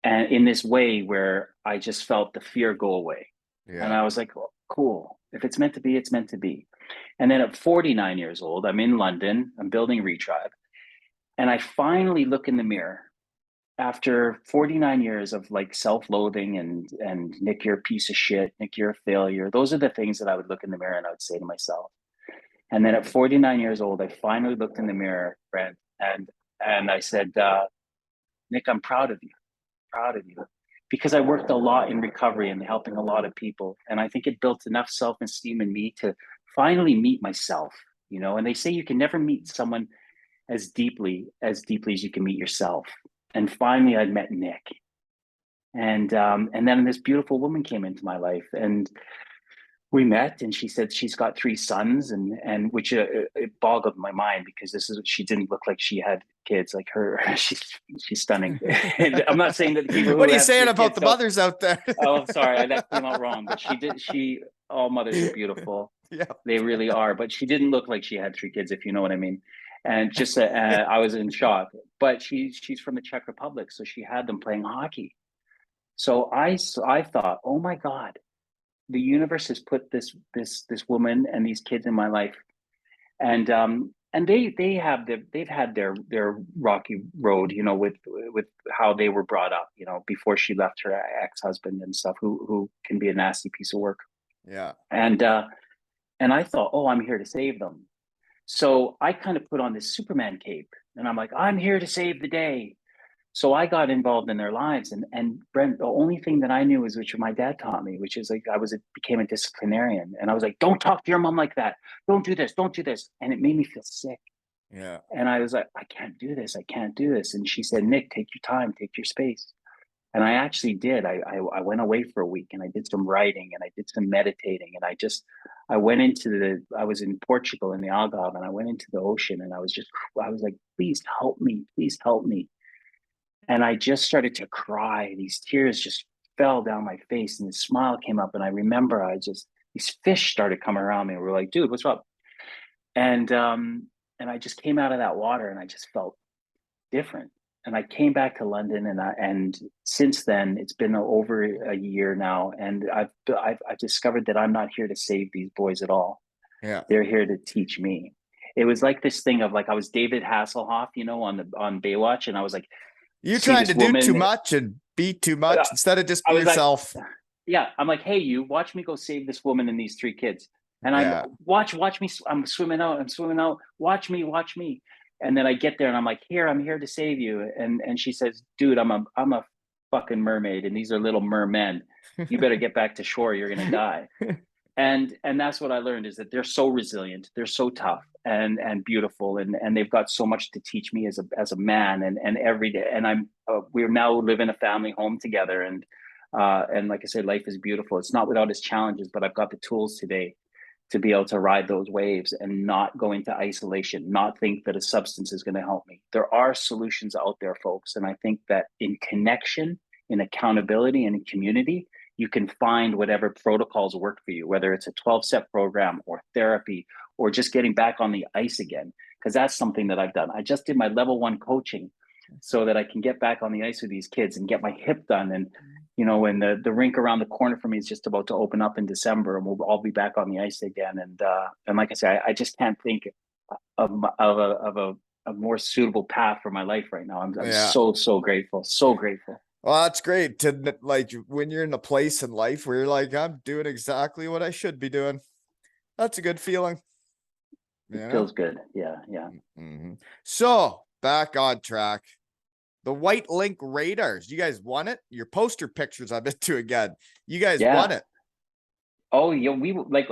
And in this way where I just felt the fear go away. And Yeah. I was like, oh, cool. If it's meant to be, it's meant to be. And then at 49 years old, I'm in London, I'm building Retribe. And I finally look in the mirror after 49 years of like self-loathing and Nick, you're a piece of shit. Nick, you're a failure. Those are the things that I would look in the mirror and I would say to myself. And then at 49 years old, I finally looked in the mirror, Brent, and I said, Nick, I'm proud of you, proud of you. Because I worked a lot in recovery and helping a lot of people. And I think it built enough self-esteem in me to finally meet myself, and they say you can never meet someone as deeply as you can meet yourself. And finally I'd met Nick. And then this beautiful woman came into my life, and we met, and she said she's got 3 sons, and which it boggled my mind, because she didn't look like she had kids like her. She's stunning. And I'm not saying that people What who are you have saying kids about the don't. mothers out there? Oh, sorry, that came out wrong. But all mothers are beautiful. Yeah. They really are. But she didn't look like she had 3 kids, if you know what I mean. And just I was in shock. But she's from the Czech Republic, so she had them playing hockey. So I thought, oh my God, the universe has put this woman and these kids in my life. And they've had their rocky road, with how they were brought up, before she left her ex-husband and stuff, who can be a nasty piece of work. Yeah. And I thought, oh, I'm here to save them. So I kind of put on this Superman cape, and I'm like, I'm here to save the day. So I got involved in their lives, and Brent, the only thing that I knew is, which my dad taught me, which is like became a disciplinarian, and I was like, don't talk to your mom like that, don't do this, and it made me feel sick. Yeah. And I was like, I can't do this, and she said, Nick, take your time, take your space. And I actually did. I went away for a week, and I did some writing, and I did some meditating, and I was in Portugal in the Algarve, and I went into the ocean, and I was like, please help me, please help me. And I just started to cry. These tears just fell down my face, and the smile came up. And I remember these fish started coming around me. And we were like, dude, what's up? And I just came out of that water, and I just felt different. And I came back to London, and since then it's been over a year now, and I've discovered that I'm not here to save these boys at all. Yeah. They're here to teach me. It was like this thing of like, I was David Hasselhoff, on Baywatch, and I was like, You're see trying this to do too woman. much and be too much instead of just I be was like, yourself. yeah, I'm like, hey, you watch me go save this woman and these 3 kids. And I'm Yeah. watch me. I'm swimming out. I'm swimming out. Watch me, watch me. And then I get there and I'm like, here, I'm here to save you. And she says, dude, I'm a fucking mermaid and these are little mermen. You better get back to shore. You're gonna die. And that's what I learned is that they're so resilient, they're so tough and beautiful, and they've got so much to teach me as a man, and every day. And we're now living a family home together, and like I said, life is beautiful. It's not without its challenges, but I've got the tools today to be able to ride those waves and not go into isolation, not think that a substance is going to help me. There are solutions out there, folks, and I think that in connection, in accountability, and in community, you can find whatever protocols work for you, whether it's a 12-step program or therapy or just getting back on the ice again, because that's something that I've done. I just did my level 1 coaching so that I can get back on the ice with these kids and get my hip done. And, when the rink around the corner for me is just about to open up in December and we'll all be back on the ice again. And like I say, I just can't think of a more suitable path for my life right now. I'm Yeah. so grateful. So grateful. Well, that's great to like when you're in a place in life where you're like, I'm doing exactly what I should be doing. That's a good feeling. It feels good. Yeah. Yeah. Mm-hmm. So back on track. The White Link Raiders. You guys won it. Your poster pictures I'm into again. You guys won Yeah. it. Oh, yeah.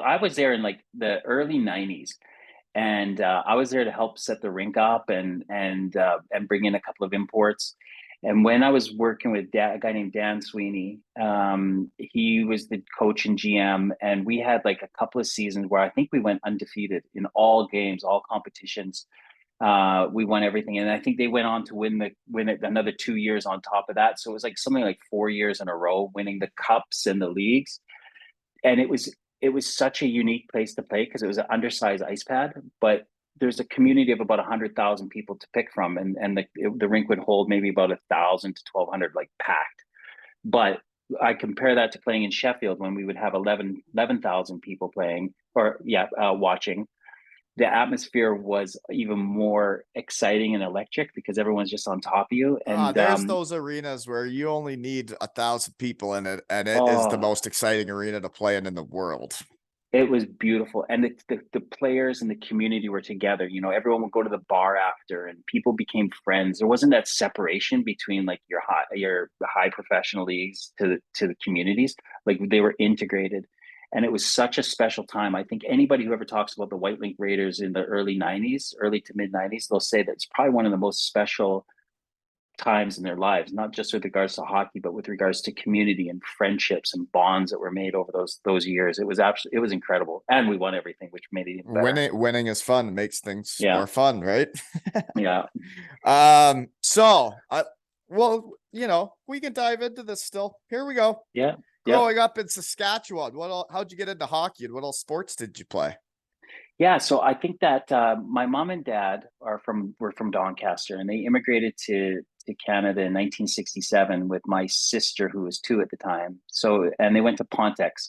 I was there in like the early 90s, and I was there to help set the rink up and bring in a couple of imports. And when I was working with a guy named Dan Sweeney, he was the coach and GM, and we had like a couple of seasons where I think we went undefeated in all games, all competitions. We won everything, and I think they went on to win it another 2 years on top of that. So it was like something like 4 years in a row, winning the cups and the leagues. And it was such a unique place to play because it was an undersized ice pad, but there's a community of about 100,000 people to pick from, and the rink would hold maybe about 1,000 to 1,200, like packed. But I compare that to playing in Sheffield when we would have 11,000 people playing or watching. The atmosphere was even more exciting and electric because everyone's just on top of you. And There's those arenas where you only need 1,000 people in it, and it is the oh, most exciting arena to play in the world. it was beautiful. And the players and the community were together. Everyone would go to the bar after and people became friends. There wasn't that separation between like your high professional leagues to the communities. Like they were integrated. And it was such a special time. I think anybody who ever talks about the White Link Raiders in the early 90s, early to mid 90s, they'll say that it's probably one of the most special times in their lives, not just with regards to hockey, but with regards to community and friendships and bonds that were made over those years. It was incredible, and we won everything, which made it even better. Winning is fun. It makes things Yeah, more fun, right? yeah, So well, we can dive into this still. Here we go. yeah, yeah, Growing up in Saskatchewan, how'd you get into hockey and what all sports did you play? yeah. So I think that my mom and dad were from Doncaster, and they immigrated to Canada in 1967 with my sister, who was 2 at the time. So, and they went to Pontex.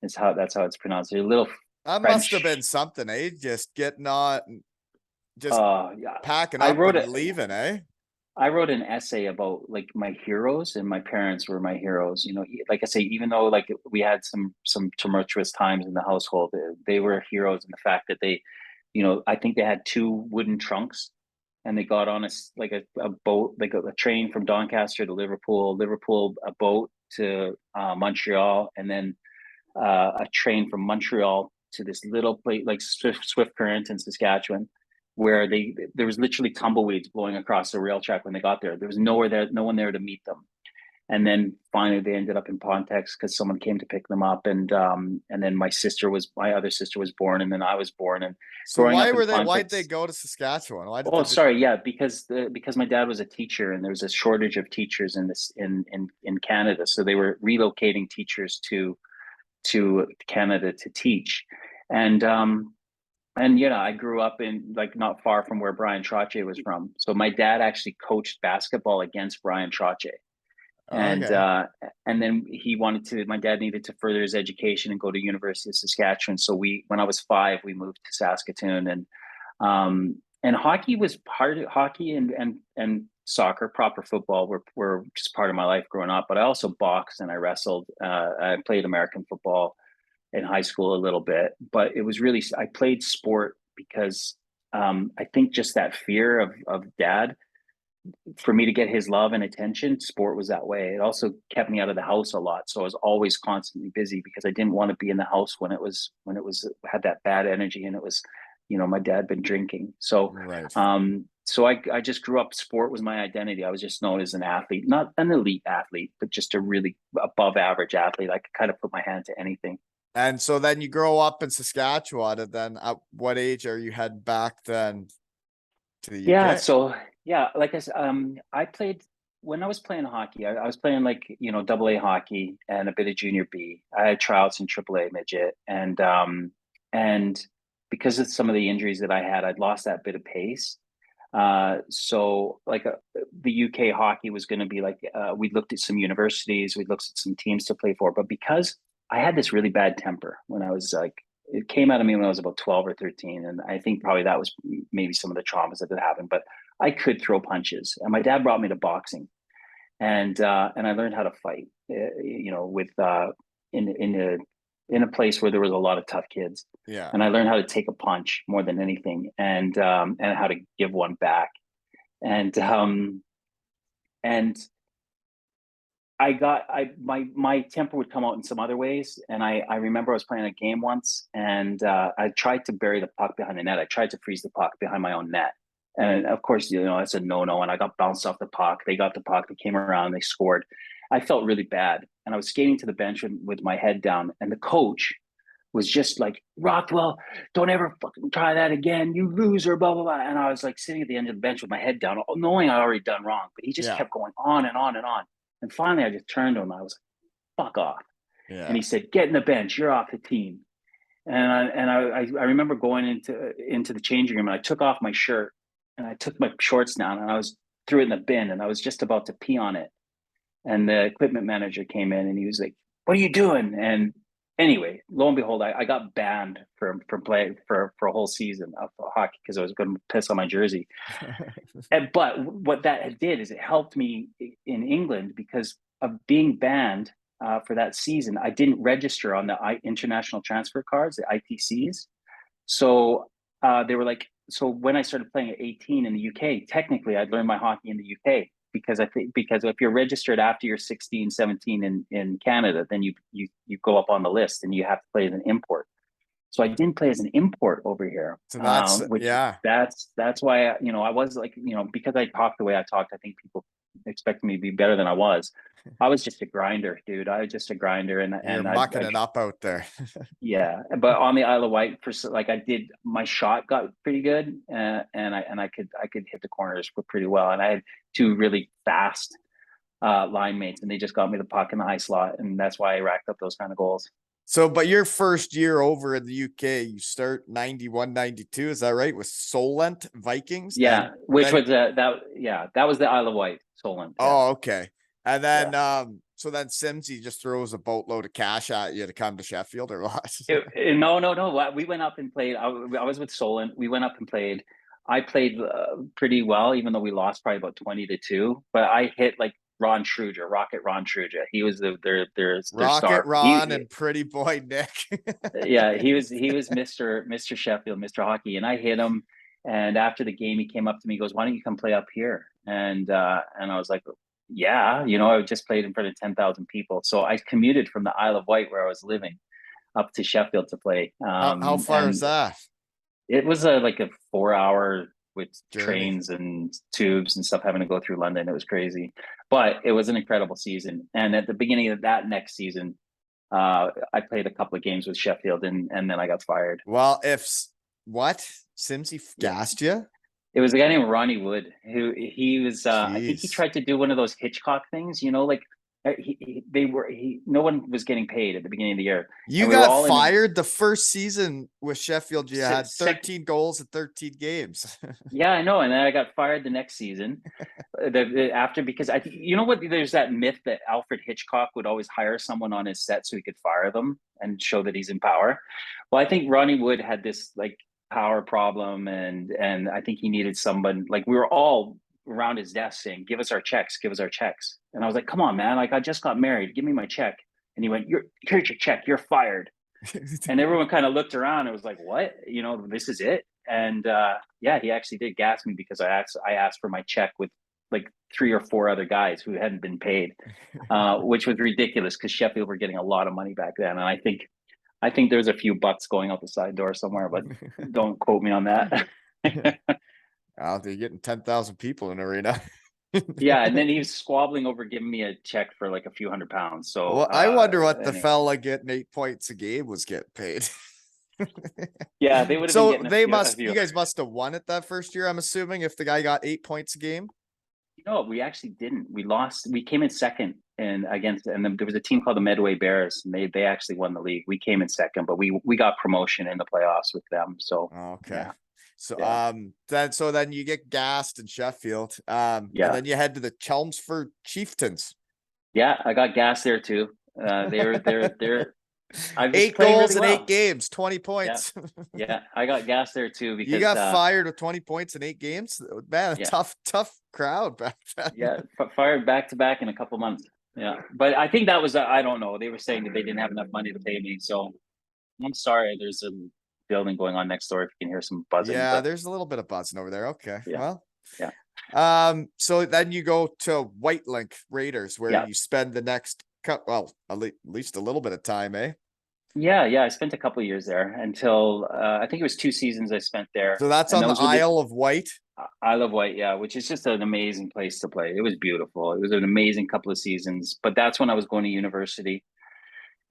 That's how it's pronounced. They're a little That must have been French. something, eh? Just getting on, just Yeah. packing I up wrote and it. leaving, eh? I wrote an essay about like my heroes, and my parents were my heroes. Like I say, even though like we had some tumultuous times in the household, they were heroes in the fact that I think they had 2 wooden trunks, and they got on a boat, like a train from Doncaster to Liverpool, a boat to Montreal, and then a train from Montreal to this little place like Swift Current in Saskatchewan, where there was literally tumbleweeds blowing across the rail track when they got there. There was no one there to meet them. And then finally they ended up in Pontex because someone came to pick them up. And then my other sister was born, and then I was born. And So growing up in why'd they Pontex. go to Saskatchewan? Why did Oh, they just sorry, yeah, because my dad was a teacher, and there was a shortage of teachers in Canada, so they were relocating teachers to Canada to teach. And I grew up in like not far from where Brian Trottier was from. So my dad actually coached basketball against Brian Trottier. And okay. and then my dad needed to further his education and go to University of Saskatchewan. So when I was 5, we moved to Saskatoon, and hockey was part of hockey and soccer, proper football were just part of my life growing up, but I also boxed and I wrestled. I played American football in high school a little bit, but it was really, I played sport because I think just that fear of dad, for me to get his love and attention, sport was that way. It also kept me out of the house a lot. So I was always constantly busy because I didn't want to be in the house when it was had that bad energy, and it was, my dad been drinking. So Right. so I just grew up, sport was my identity. I was just known as an athlete, not an elite athlete, but just a really above average athlete. I could kind of put my hand to anything. And so then you grow up in Saskatchewan, and then at what age are you heading back then to the Yeah, UK? so yeah, like I said, I played when I was playing hockey. I was playing like double A hockey and a bit of junior B. I had tryouts in triple A midget, and because of some of the injuries that I had, I'd lost that bit of pace. So like the UK hockey was going to be like we looked at some universities, we looked at some teams to play for, but because I had this really bad temper when I was like, it came out of me when I was about 12 or 13. And I think probably that was maybe some of the traumas that had happened, but I could throw punches. And my dad brought me to boxing, and I learned how to fight, with in a place where there was a lot of tough kids. Yeah. And I learned how to take a punch more than anything, and how to give one back. And my temper would come out in some other ways. And I remember I was playing a game once, and I tried to bury the puck behind the net. I tried to freeze the puck behind my own net. And of course, that's a no-no. And I got bounced off the puck. They got the puck, they came around, they scored. I felt really bad. And I was skating to the bench with my head down. And the coach was just like, Rothwell, don't ever fucking try that again, you loser, blah, blah, blah. And I was like sitting at the end of the bench with my head down, knowing I already done wrong. But he just Yeah. kept going on and on and on. And finally, I just turned to him. I was like, fuck off. Yeah. And he said, get in the bench. You're off the team. And I remember going into the changing room, and I took off my shirt and I took my shorts down, and I threw it in the bin, and I was just about to pee on it. And the equipment manager came in, and he was like, what are you doing? And anyway, lo and behold, I got banned from playing for a whole season of hockey because I was going to piss on my jersey. But what that did is it helped me in England because of being banned for that season. I didn't register on the international transfer cards, the ITCs. So they were like, so when I started playing at 18 in the UK, technically I'd learned my hockey in the UK because because if you're registered after you're 16, 17 in Canada, then you go up on the list and you have to play as an import. So I didn't play as an import over here, So that's which yeah. that's why I was like, because I talked the way I talked, I think people expected me to be better than I was. I was just a grinder, dude. I was just a grinder, You're and mucking it up out there. yeah. But on the Isle of Wight, like my shot got pretty good, and I could hit the corners pretty well, and I had two really fast line mates, and they just got me the puck in the high slot, and that's why I racked up those kind of goals. So, but your first year over in the UK, you start 91, 92, is that right? With Solent Vikings? Yeah, And which then, was that was the Isle of Wight, Solent. Yeah. oh, okay. And then, Yeah. so then Simsy just throws a boatload of cash at you to come to Sheffield or what? No. We went up and played. I was with Solent. We went up and played. I played pretty well, even though we lost probably about 20-2. But I hit like Rocket Ron Truja. He was their Rocket star. Ron and Pretty Boy Nick. Yeah, he was Mr. Sheffield, Mr. Hockey, and I hit him. And after the game, he came up to me, he goes, "Why don't you come play up here?" And I was like, "Yeah, I just played in front of 10,000 people." So I commuted from the Isle of Wight, where I was living, up to Sheffield to play. How far is And that? it was like a 4 hour with Journey. trains and tubes and stuff having to go through London. It was crazy, but it was an incredible season. And at the beginning of that next season, I played a couple of games with Sheffield, and then I got fired. Well, what? Simsy Yeah. gassed you? It was a guy named Ronnie Wood who he was. I think he Jeez. tried to do one of those Hitchcock things, like no one was getting paid at the beginning of the year, You and we were got all in fired the first season with Sheffield. You had sec. 13 goals in 13 games. Yeah, I know, and then I got fired the next season. After, because I think what, there's that myth that Alfred Hitchcock would always hire someone on his set so he could fire them and show that he's in power. Well, I think Ronnie Wood had this like power problem, and I think he needed someone, like we were all around his desk saying, "Give us our checks, give us our checks." And I was like, "Come on, man! Like I just got married. Give me my check." And he went, here's your check. You're fired." And everyone kind of looked around and was like, "What? You know, this is it?" And yeah, he actually did gas me because I asked for my check with like 3 or 4 other guys who hadn't been paid, which was ridiculous because Sheffield were getting a lot of money back then. And I think there's a few bucks going out the side door somewhere, but don't quote me on that. Oh, they're getting 10,000 people in arena. Yeah, and then he was squabbling over giving me a check for like a few £100s. So Well, I wonder what the anyway. fella getting 8 points a game was getting paid. Yeah, they would have been So getting a few. you guys must have won it that first year, I'm assuming, if the guy got 8 points a game. No, we actually didn't. We lost. We came in second and then there was a team called the Medway Bears, and they actually won the league. We came in second, but we got promotion in the playoffs with them. So Okay. yeah. So Yeah. then you get gassed in Sheffield. And Yeah. then you head to the Chelmsford Chieftains. Yeah, I got gas there too. They're I was 8 playing goals really in well. 8 games, 20 points. Yeah, I got gas there too You because got fired with 20 points in 8 games. Man, a yeah, tough crowd back then. yeah, fired back to back in a couple months. Yeah, but I think that was I don't know. They were saying that they didn't have enough money to pay me, so I'm sorry. There's a building going on next door. If you can hear some buzzing, Yeah, but there's a little bit of buzzing over there. Okay. yeah, Well, yeah, so then you go to White Link Raiders, where yeah, you spend the next well, at least a little bit of time, eh? yeah. I spent a couple of years there until I think it was 2 seasons I spent there, So that's and on the those were the Isle of Wight. Isle of Wight, yeah, which is just an amazing place to play. It was beautiful. It was an amazing couple of seasons, but that's when I was going to university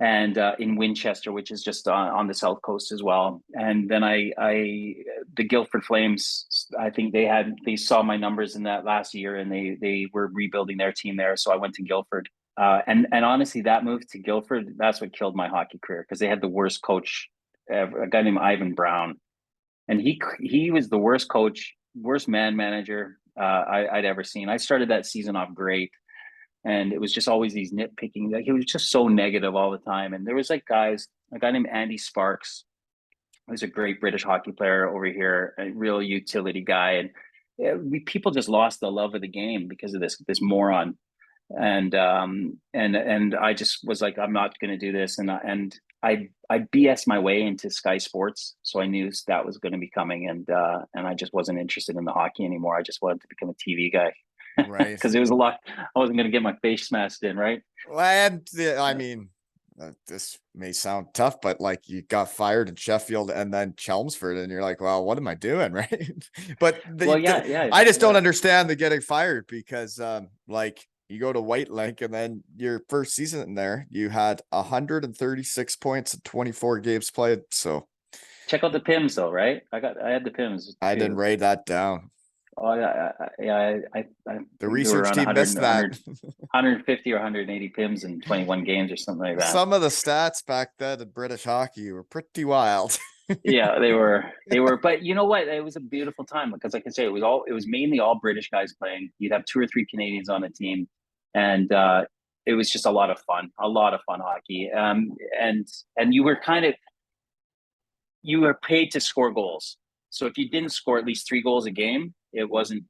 and in Winchester, which is just on the south coast as well. And then the Guildford Flames, I think they saw my numbers in that last year, and they were rebuilding their team there. So I went to Guildford, and honestly, that move to Guildford, that's what killed my hockey career because they had the worst coach ever, a guy named Ivan Brown, and he was the worst coach, worst manager I'd ever seen. I started that season off great, and it was just always these nitpicking. Like he was just so negative all the time. And there was like a guy named Andy Sparks, who's a great British hockey player over here, a real utility guy, and people just lost the love of the game because of this moron. And I just was like, I'm not going to do this, and I BS my way into Sky Sports, so I knew that was going to be coming, and I just wasn't interested in the hockey anymore. I just wanted to become a TV guy Right. because it was a lot. I wasn't going to get my face smashed in, right? Well, and I mean, this may sound tough, but like you got fired in Sheffield and then Chelmsford, and you're like, well, what am I doing? Right. But Well, yeah. I just don't understand the getting fired because, like, you go to White Link and then your first season in there, you had 136 points in 24 games played. So Check out the Pims though, right? I had the Pims I too. didn't write that down. Oh yeah, I The research team missed that. 150 or 180 Pims in 21 games or something like that. Some of the stats back then in British hockey were pretty wild. Yeah, they were, but you know what? It was a beautiful time because, like I say, it was mainly all British guys playing. You'd have 2 or 3 Canadians on the team, and it was just a lot of fun hockey. And you were paid to score goals. So if you didn't score at least 3 goals a game, it wasn't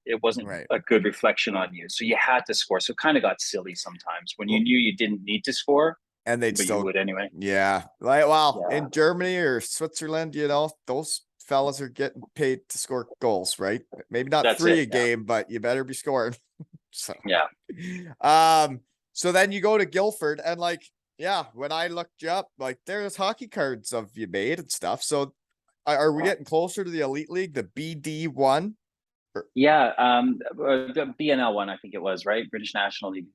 Right. a good reflection on you. So you had to score. So it kind of got silly sometimes when you Well, knew you didn't need to score, and they'd but still, you would anyway. yeah, like, well, Yeah, in Germany or Switzerland, those fellas are getting paid to score goals, right? Maybe not that's 3 it. a game, but you better be scoring. So Yeah. so then you go to Guildford, and like, yeah, when I looked you up, like there's hockey cards of you made and stuff. So are we getting closer to the Elite League, the BD1? Yeah, the BNL one, I think it was, right? British National League.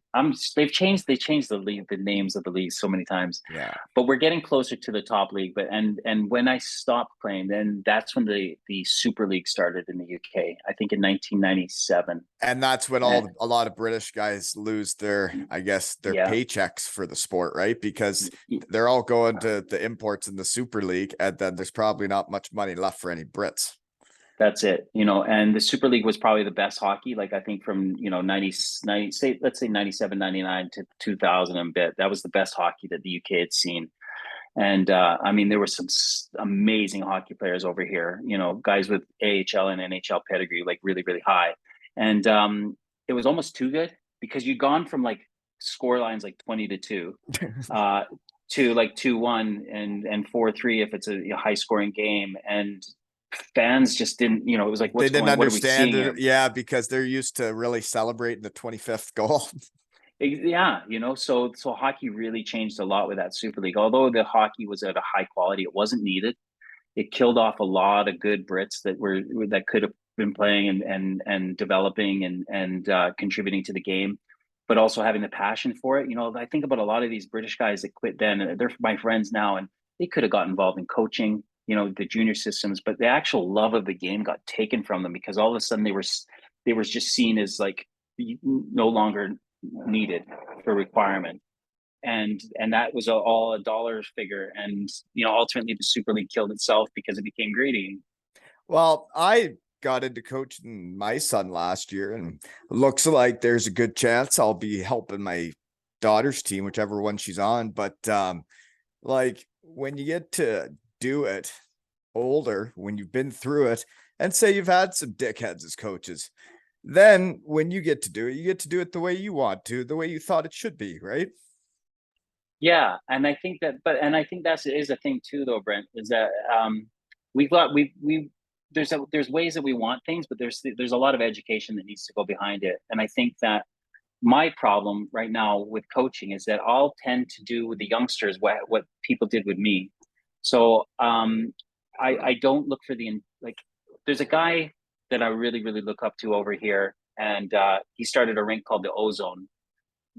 They've changed the league, the names of the leagues so many times. Yeah. But we're getting closer to the top league. But and when I stopped playing, then that's when the Super League started in the UK. I think in 1997. And that's when a lot of British guys lose their, I guess, their Yeah. paychecks for the sport, right? Because they're all going to the imports in the Super League, and then there's probably not much money left for any Brits. That's it, and the Super League was probably the best hockey. Like I think from, 90, let's say 97, 99 to 2000 and bit, that was the best hockey that the UK had seen. And I mean, there were some amazing hockey players over here, guys with AHL and NHL pedigree, like really, really high. And it was almost too good because you'd gone from like score lines like 20-2 to like 2-1 and 4-3 if it's a high scoring game. And fans just didn't, it was like, They what's didn't going, what are we understand seeing it. here? Yeah, because they're used to really celebrating the 25th goal. Yeah, so hockey really changed a lot with that Super League. Although the hockey was at a high quality, it wasn't needed. It killed off a lot of good Brits that could have been playing and developing and contributing to the game, but also having the passion for it. I think about a lot of these British guys that quit then, and they're my friends now, and they could have got involved in coaching, the junior systems, but the actual love of the game got taken from them because all of a sudden they were just seen as like no longer needed for requirement, and that was all a dollar figure. And ultimately the Super League killed itself because it became greedy. Well, I got into coaching my son last year, and looks like there's a good chance I'll be helping my daughter's team, whichever one she's on. But like when you get to do it older, when you've been through it, and say you've had some dickheads as coaches, then when you get to do it, you get to do it the way you want to, the way you thought it should be, right? Yeah, and I think that is a thing too, though, Brent, is that we've got we there's ways that we want things, but there's a lot of education that needs to go behind it. And I think that my problem right now with coaching is that I'll tend to do with the youngsters what people did with me. So I don't look for like, there's a guy that I really really look up to over here, and he started a rink called the Ozone,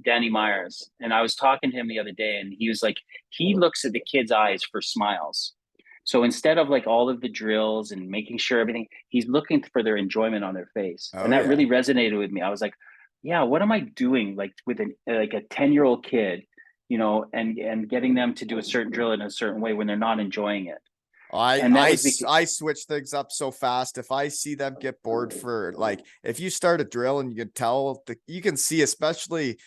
Danny Myers. And I was talking to him the other day, and he was like, he looks at the kids' eyes for smiles. So instead of like all of the drills and making sure everything, he's looking for their enjoyment on their face. Oh And that yeah. really resonated with me. I was like, yeah, what am I doing like with like a 10-year-old kid, and getting them to do a certain drill in a certain way when they're not enjoying it. I And that I was s- because, I switch things up so fast. If I see them get bored for like, if you start a drill and you can tell you can see, especially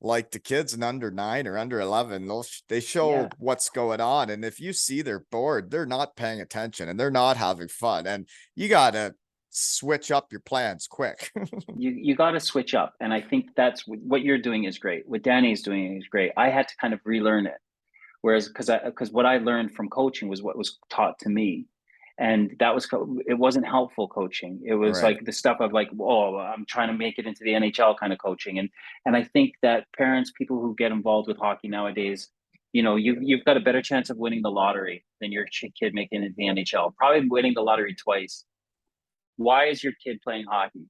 like the kids in under 9 or under 11, they yeah, show what's going on. And if you see they're bored, they're not paying attention and they're not having fun. And you gotta switch up your plans quick. you got to switch up. And I think that's what you're doing is great. What Danny's doing is great. I had to kind of relearn it. Whereas, because what I learned from coaching was what was taught to me, and it wasn't helpful coaching. It was Right. like the stuff of like, oh, I'm trying to make it into the NHL kind of coaching. And I think that parents, people who get involved with hockey nowadays, you've got a better chance of winning the lottery than your kid making it in the NHL. Probably winning the lottery twice. Why is your kid playing hockey?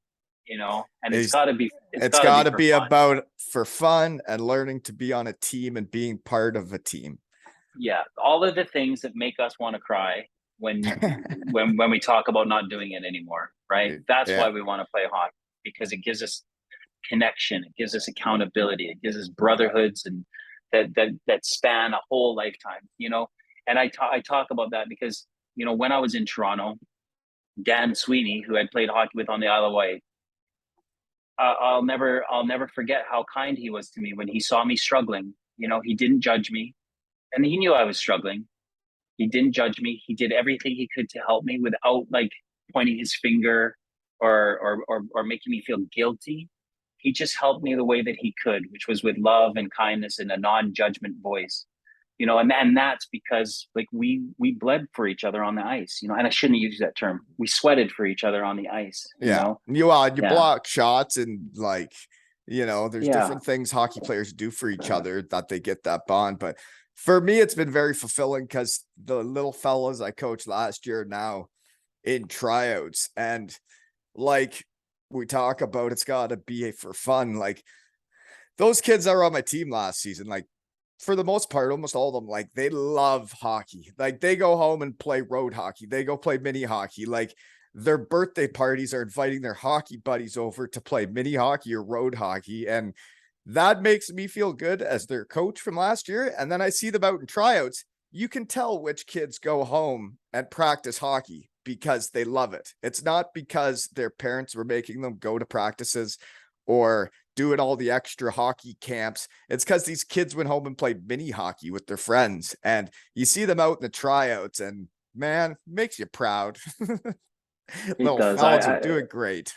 And it's It's got to be it's it's got to be gotta for be fun. about for fun and learning to be on a team and being part of a team. Yeah, all of the things that make us want to cry when we talk about not doing it anymore, right? That's Yeah. why we want to play hockey, because it gives us connection, it gives us accountability, it gives us brotherhoods, and that span a whole lifetime. And I talk about that because when I was in Toronto, Dan Sweeney, who I'd played hockey with on the Isle of Wight, I'll never forget how kind he was to me when he saw me struggling. He didn't judge me, and he knew I was struggling. He didn't judge me. He did everything he could to help me without like pointing his finger or making me feel guilty. He just helped me the way that he could, which was with love and kindness and a non-judgment voice. And that's because like we bled for each other on the ice, and I shouldn't use that term. We sweated for each other on the ice, Yeah. You Yeah. block shots and like, there's Yeah. different things hockey players do for each other that they get that bond. But for me, it's been very fulfilling because the little fellas I coached last year now in tryouts, and like we talk about, it's got to be for fun. Like those kids that were on my team last season, like for the most part, almost all of them, like they love hockey. Like they go home and play road hockey. They go play mini hockey. Like their birthday parties are inviting their hockey buddies over to play mini hockey or road hockey. And that makes me feel good as their coach from last year. And then I see them out in tryouts. You can tell which kids go home and practice hockey because they love it. It's not because their parents were making them go to practices or doing all the extra hockey camps. It's because these kids went home and played mini hockey with their friends, and you see them out in the tryouts, and man, makes you proud. It Little does. fellas are doing great.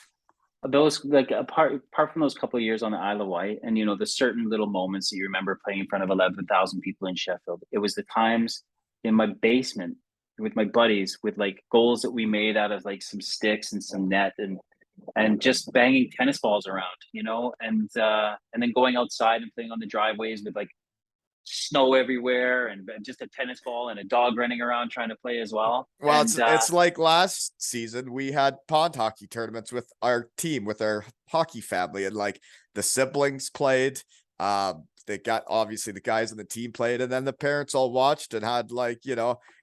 those, like, apart from those couple of years on the Isle of Wight, and the certain little moments that you remember playing in front of 11,000 people in Sheffield, it was the times in my basement with my buddies, with like goals that we made out of like some sticks and some net, and just banging tennis balls around, and then going outside and playing on the driveways with like snow everywhere, and just a tennis ball and a dog running around trying to play as well. Well, it's like last season we had pond hockey tournaments with our team, with our hockey family, and like the siblings played. They got, obviously the guys on the team played, and then the parents all watched and had like,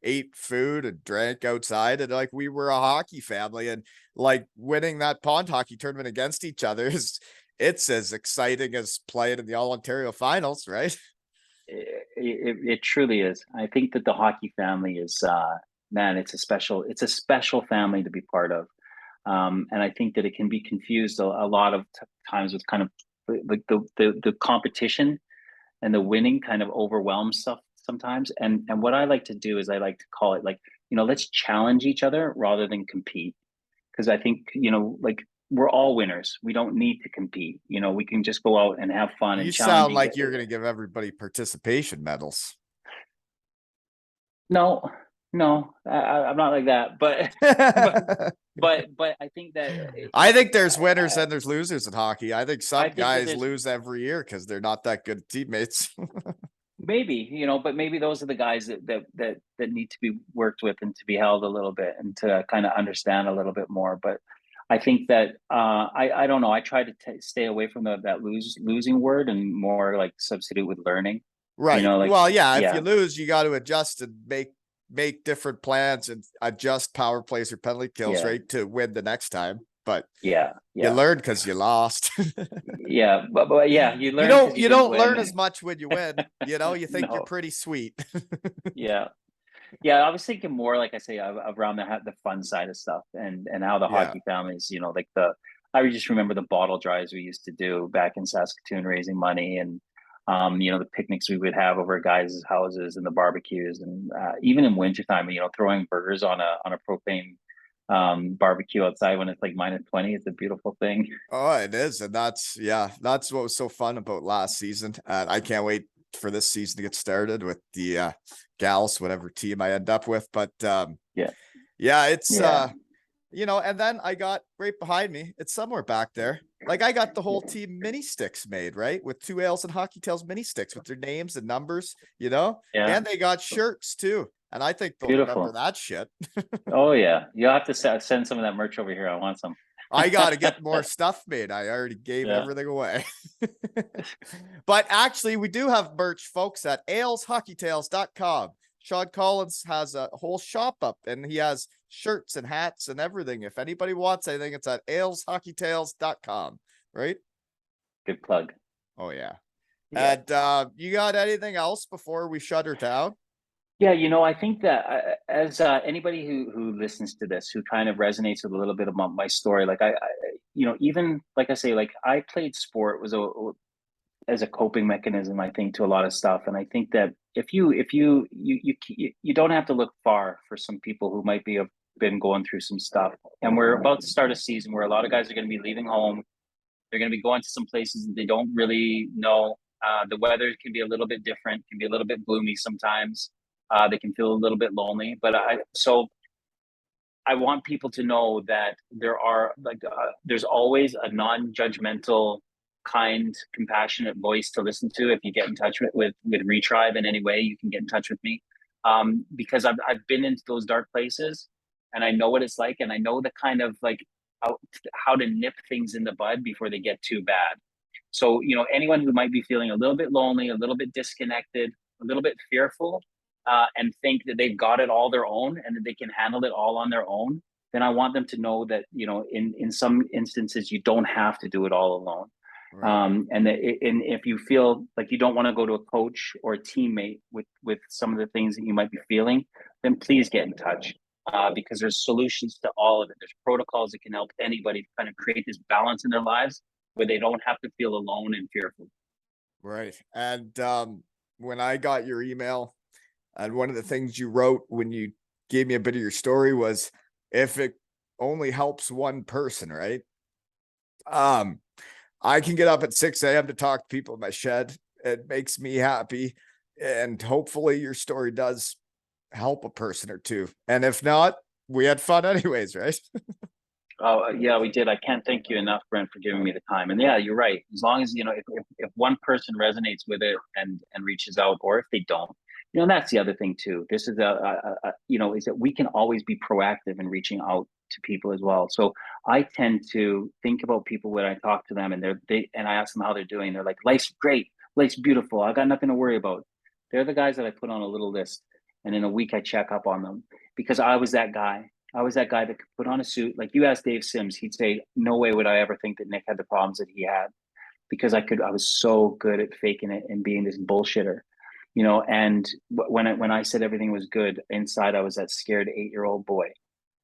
ate food and drank outside, and like we were a hockey family, and like winning that pond hockey tournament against each other it's as exciting as playing in the All Ontario finals, right? It truly is. I think that the hockey family is, man, it's a special family to be part of. And I think that it can be confused a lot of times with kind of like the competition, and the winning kind of overwhelms stuff sometimes. And what I like to do is I like to call it like, let's challenge each other rather than compete. Because I think, like, we're all winners. We don't need to compete. We can just go out and have fun and You challenge sound each like you're other. going to give everybody participation medals. No, no, I'm not like that. But but I think that I think there's winners and there's losers in hockey. I think I some think that guys there's lose every year because they're not that good teammates. maybe, but maybe those are the guys that need to be worked with and to be held a little bit and to kind of understand a little bit more. But I think that I don't know. I try to stay away from that losing word and more like substitute with learning. Right. Like, Well, yeah, if yeah, you lose, you got to adjust and make different plans and adjust power plays or penalty kills, yeah, right, to win the next time. But yeah, you yeah, learn because you lost. yeah. But yeah, you you learn because don't you you didn't don't learn as win. much when you win. You think you're No, pretty sweet. yeah. Yeah, I was thinking more, like I say, around the fun side of stuff, and how the Yeah. hockey families, like I just remember the bottle drives we used to do back in Saskatoon, raising money, and the picnics we would have over at guys' houses, and the barbecues, and even in wintertime, throwing burgers on a propane barbecue outside when it's like -20. It's a beautiful thing. Oh, it is. And that's what was so fun about last season. And I can't wait for this season to get started with the gals, whatever team I end up with. But Yeah, yeah, it's yeah, and then I got right behind me, it's somewhere back there. Like I got the whole yeah. team mini sticks made, right? With Two Ales and Hockey Tales mini sticks with their names and numbers, Yeah. and they got shirts too. And I think they'll remember Beautiful. that shit. Oh yeah, you'll have to send some of that merch over here. I want some. I got to get more stuff made. I already gave Yeah. everything away. But actually, we do have merch, folks, at aleshockeytales.com. Sean Collins has a whole shop up and he has shirts and hats and everything. If anybody wants anything, it's at aleshockeytales.com, right? Good plug. Oh, yeah. Yeah. And you got anything else before we shut her down? Yeah, I think that as anybody who listens to this, who kind of resonates with a little bit about my story, like even like I say, like I played sport was as a coping mechanism, I think, to a lot of stuff, and I think that if you don't have to look far for some people who might be have been going through some stuff, and we're about to start a season where a lot of guys are going to be leaving home. They're going to be going to some places that they don't really know. The weather can be a little bit different, can be a little bit gloomy sometimes. They can feel a little bit lonely, but I want people to know that there's always a non-judgmental, kind, compassionate voice to listen to. If you get in touch with Retribe in any way, you can get in touch with me, because I've been into those dark places, and I know what it's like, and I know the kind of like how to nip things in the bud before they get too bad. So anyone who might be feeling a little bit lonely, a little bit disconnected, a little bit fearful, and think that they've got it all their own and that they can handle it all on their own, then I want them to know that in some instances you don't have to do it all alone. Right. And if you feel like you don't want to go to a coach or a teammate with some of the things that you might be feeling, then please get in touch, because there's solutions to all of it. There's protocols that can help anybody kind of create this balance in their lives where they don't have to feel alone and fearful. Right. And when I got your email, and one of the things you wrote when you gave me a bit of your story was, if it only helps one person, right? Um, I can get up at 6 a.m. to talk to people in my shed. It makes me happy. And hopefully your story does help a person or two. And if not, we had fun anyways, right? Oh, yeah, we did. I can't thank you enough, Brent, for giving me the time. And yeah, you're right. As long as, if one person resonates with it and reaches out, or if they don't, that's the other thing too. This is is that we can always be proactive in reaching out to people as well. So I tend to think about people when I talk to them, and I ask them how they're doing. They're like, life's great, life's beautiful. I got nothing to worry about. They're the guys that I put on a little list, and in a week I check up on them because I was that guy. I was that guy that could put on a suit. Like you asked Dave Sims, he'd say, no way would I ever think that Nick had the problems that he had because I was so good at faking it and being this bullshitter, and when I said everything was good inside, I was that scared 8-year-old boy.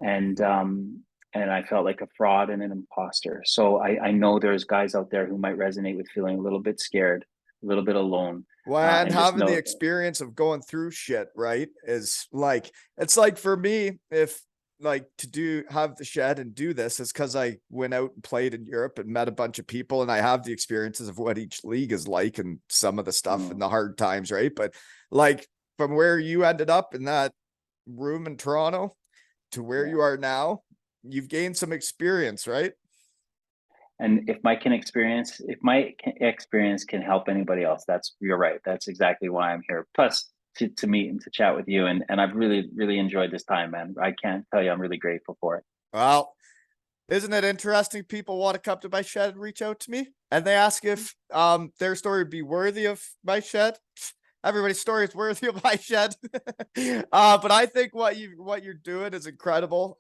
And I felt like a fraud and an imposter. So I know there's guys out there who might resonate with feeling a little bit scared, a little bit alone. Well, and having the experience of going through shit, right, is like, it's like for me, if like have the shed and do this is because I went out and played in Europe and met a bunch of people and I have the experiences of what each league is like and some of the stuff and the hard times, right? But like from where you ended up in that room in Toronto to where you are now, you've gained some experience, right? And if my experience can help anybody else, you're right. That's exactly why I'm here. Plus to meet and to chat with you. And I've really, really enjoyed this time, man. I can't tell you, I'm really grateful for it. Well, isn't it interesting? People want to come to my shed and reach out to me and they ask if their story would be worthy of my shed. Everybody's story is worthy of my shed. But I think what you're doing is incredible.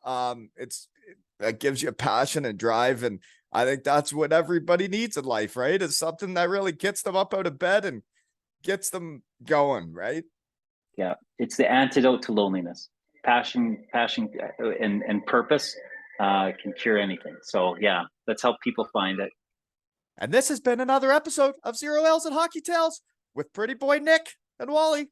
It gives you a passion and drive, and I think that's what everybody needs in life, right? Is something that really gets them up out of bed and gets them going, right? Yeah, it's the antidote to loneliness. Passion, and purpose can cure anything. So yeah, let's help people find it. And this has been another episode of Zero L's and Hockey Tales with Pretty Boy Nick and Wally.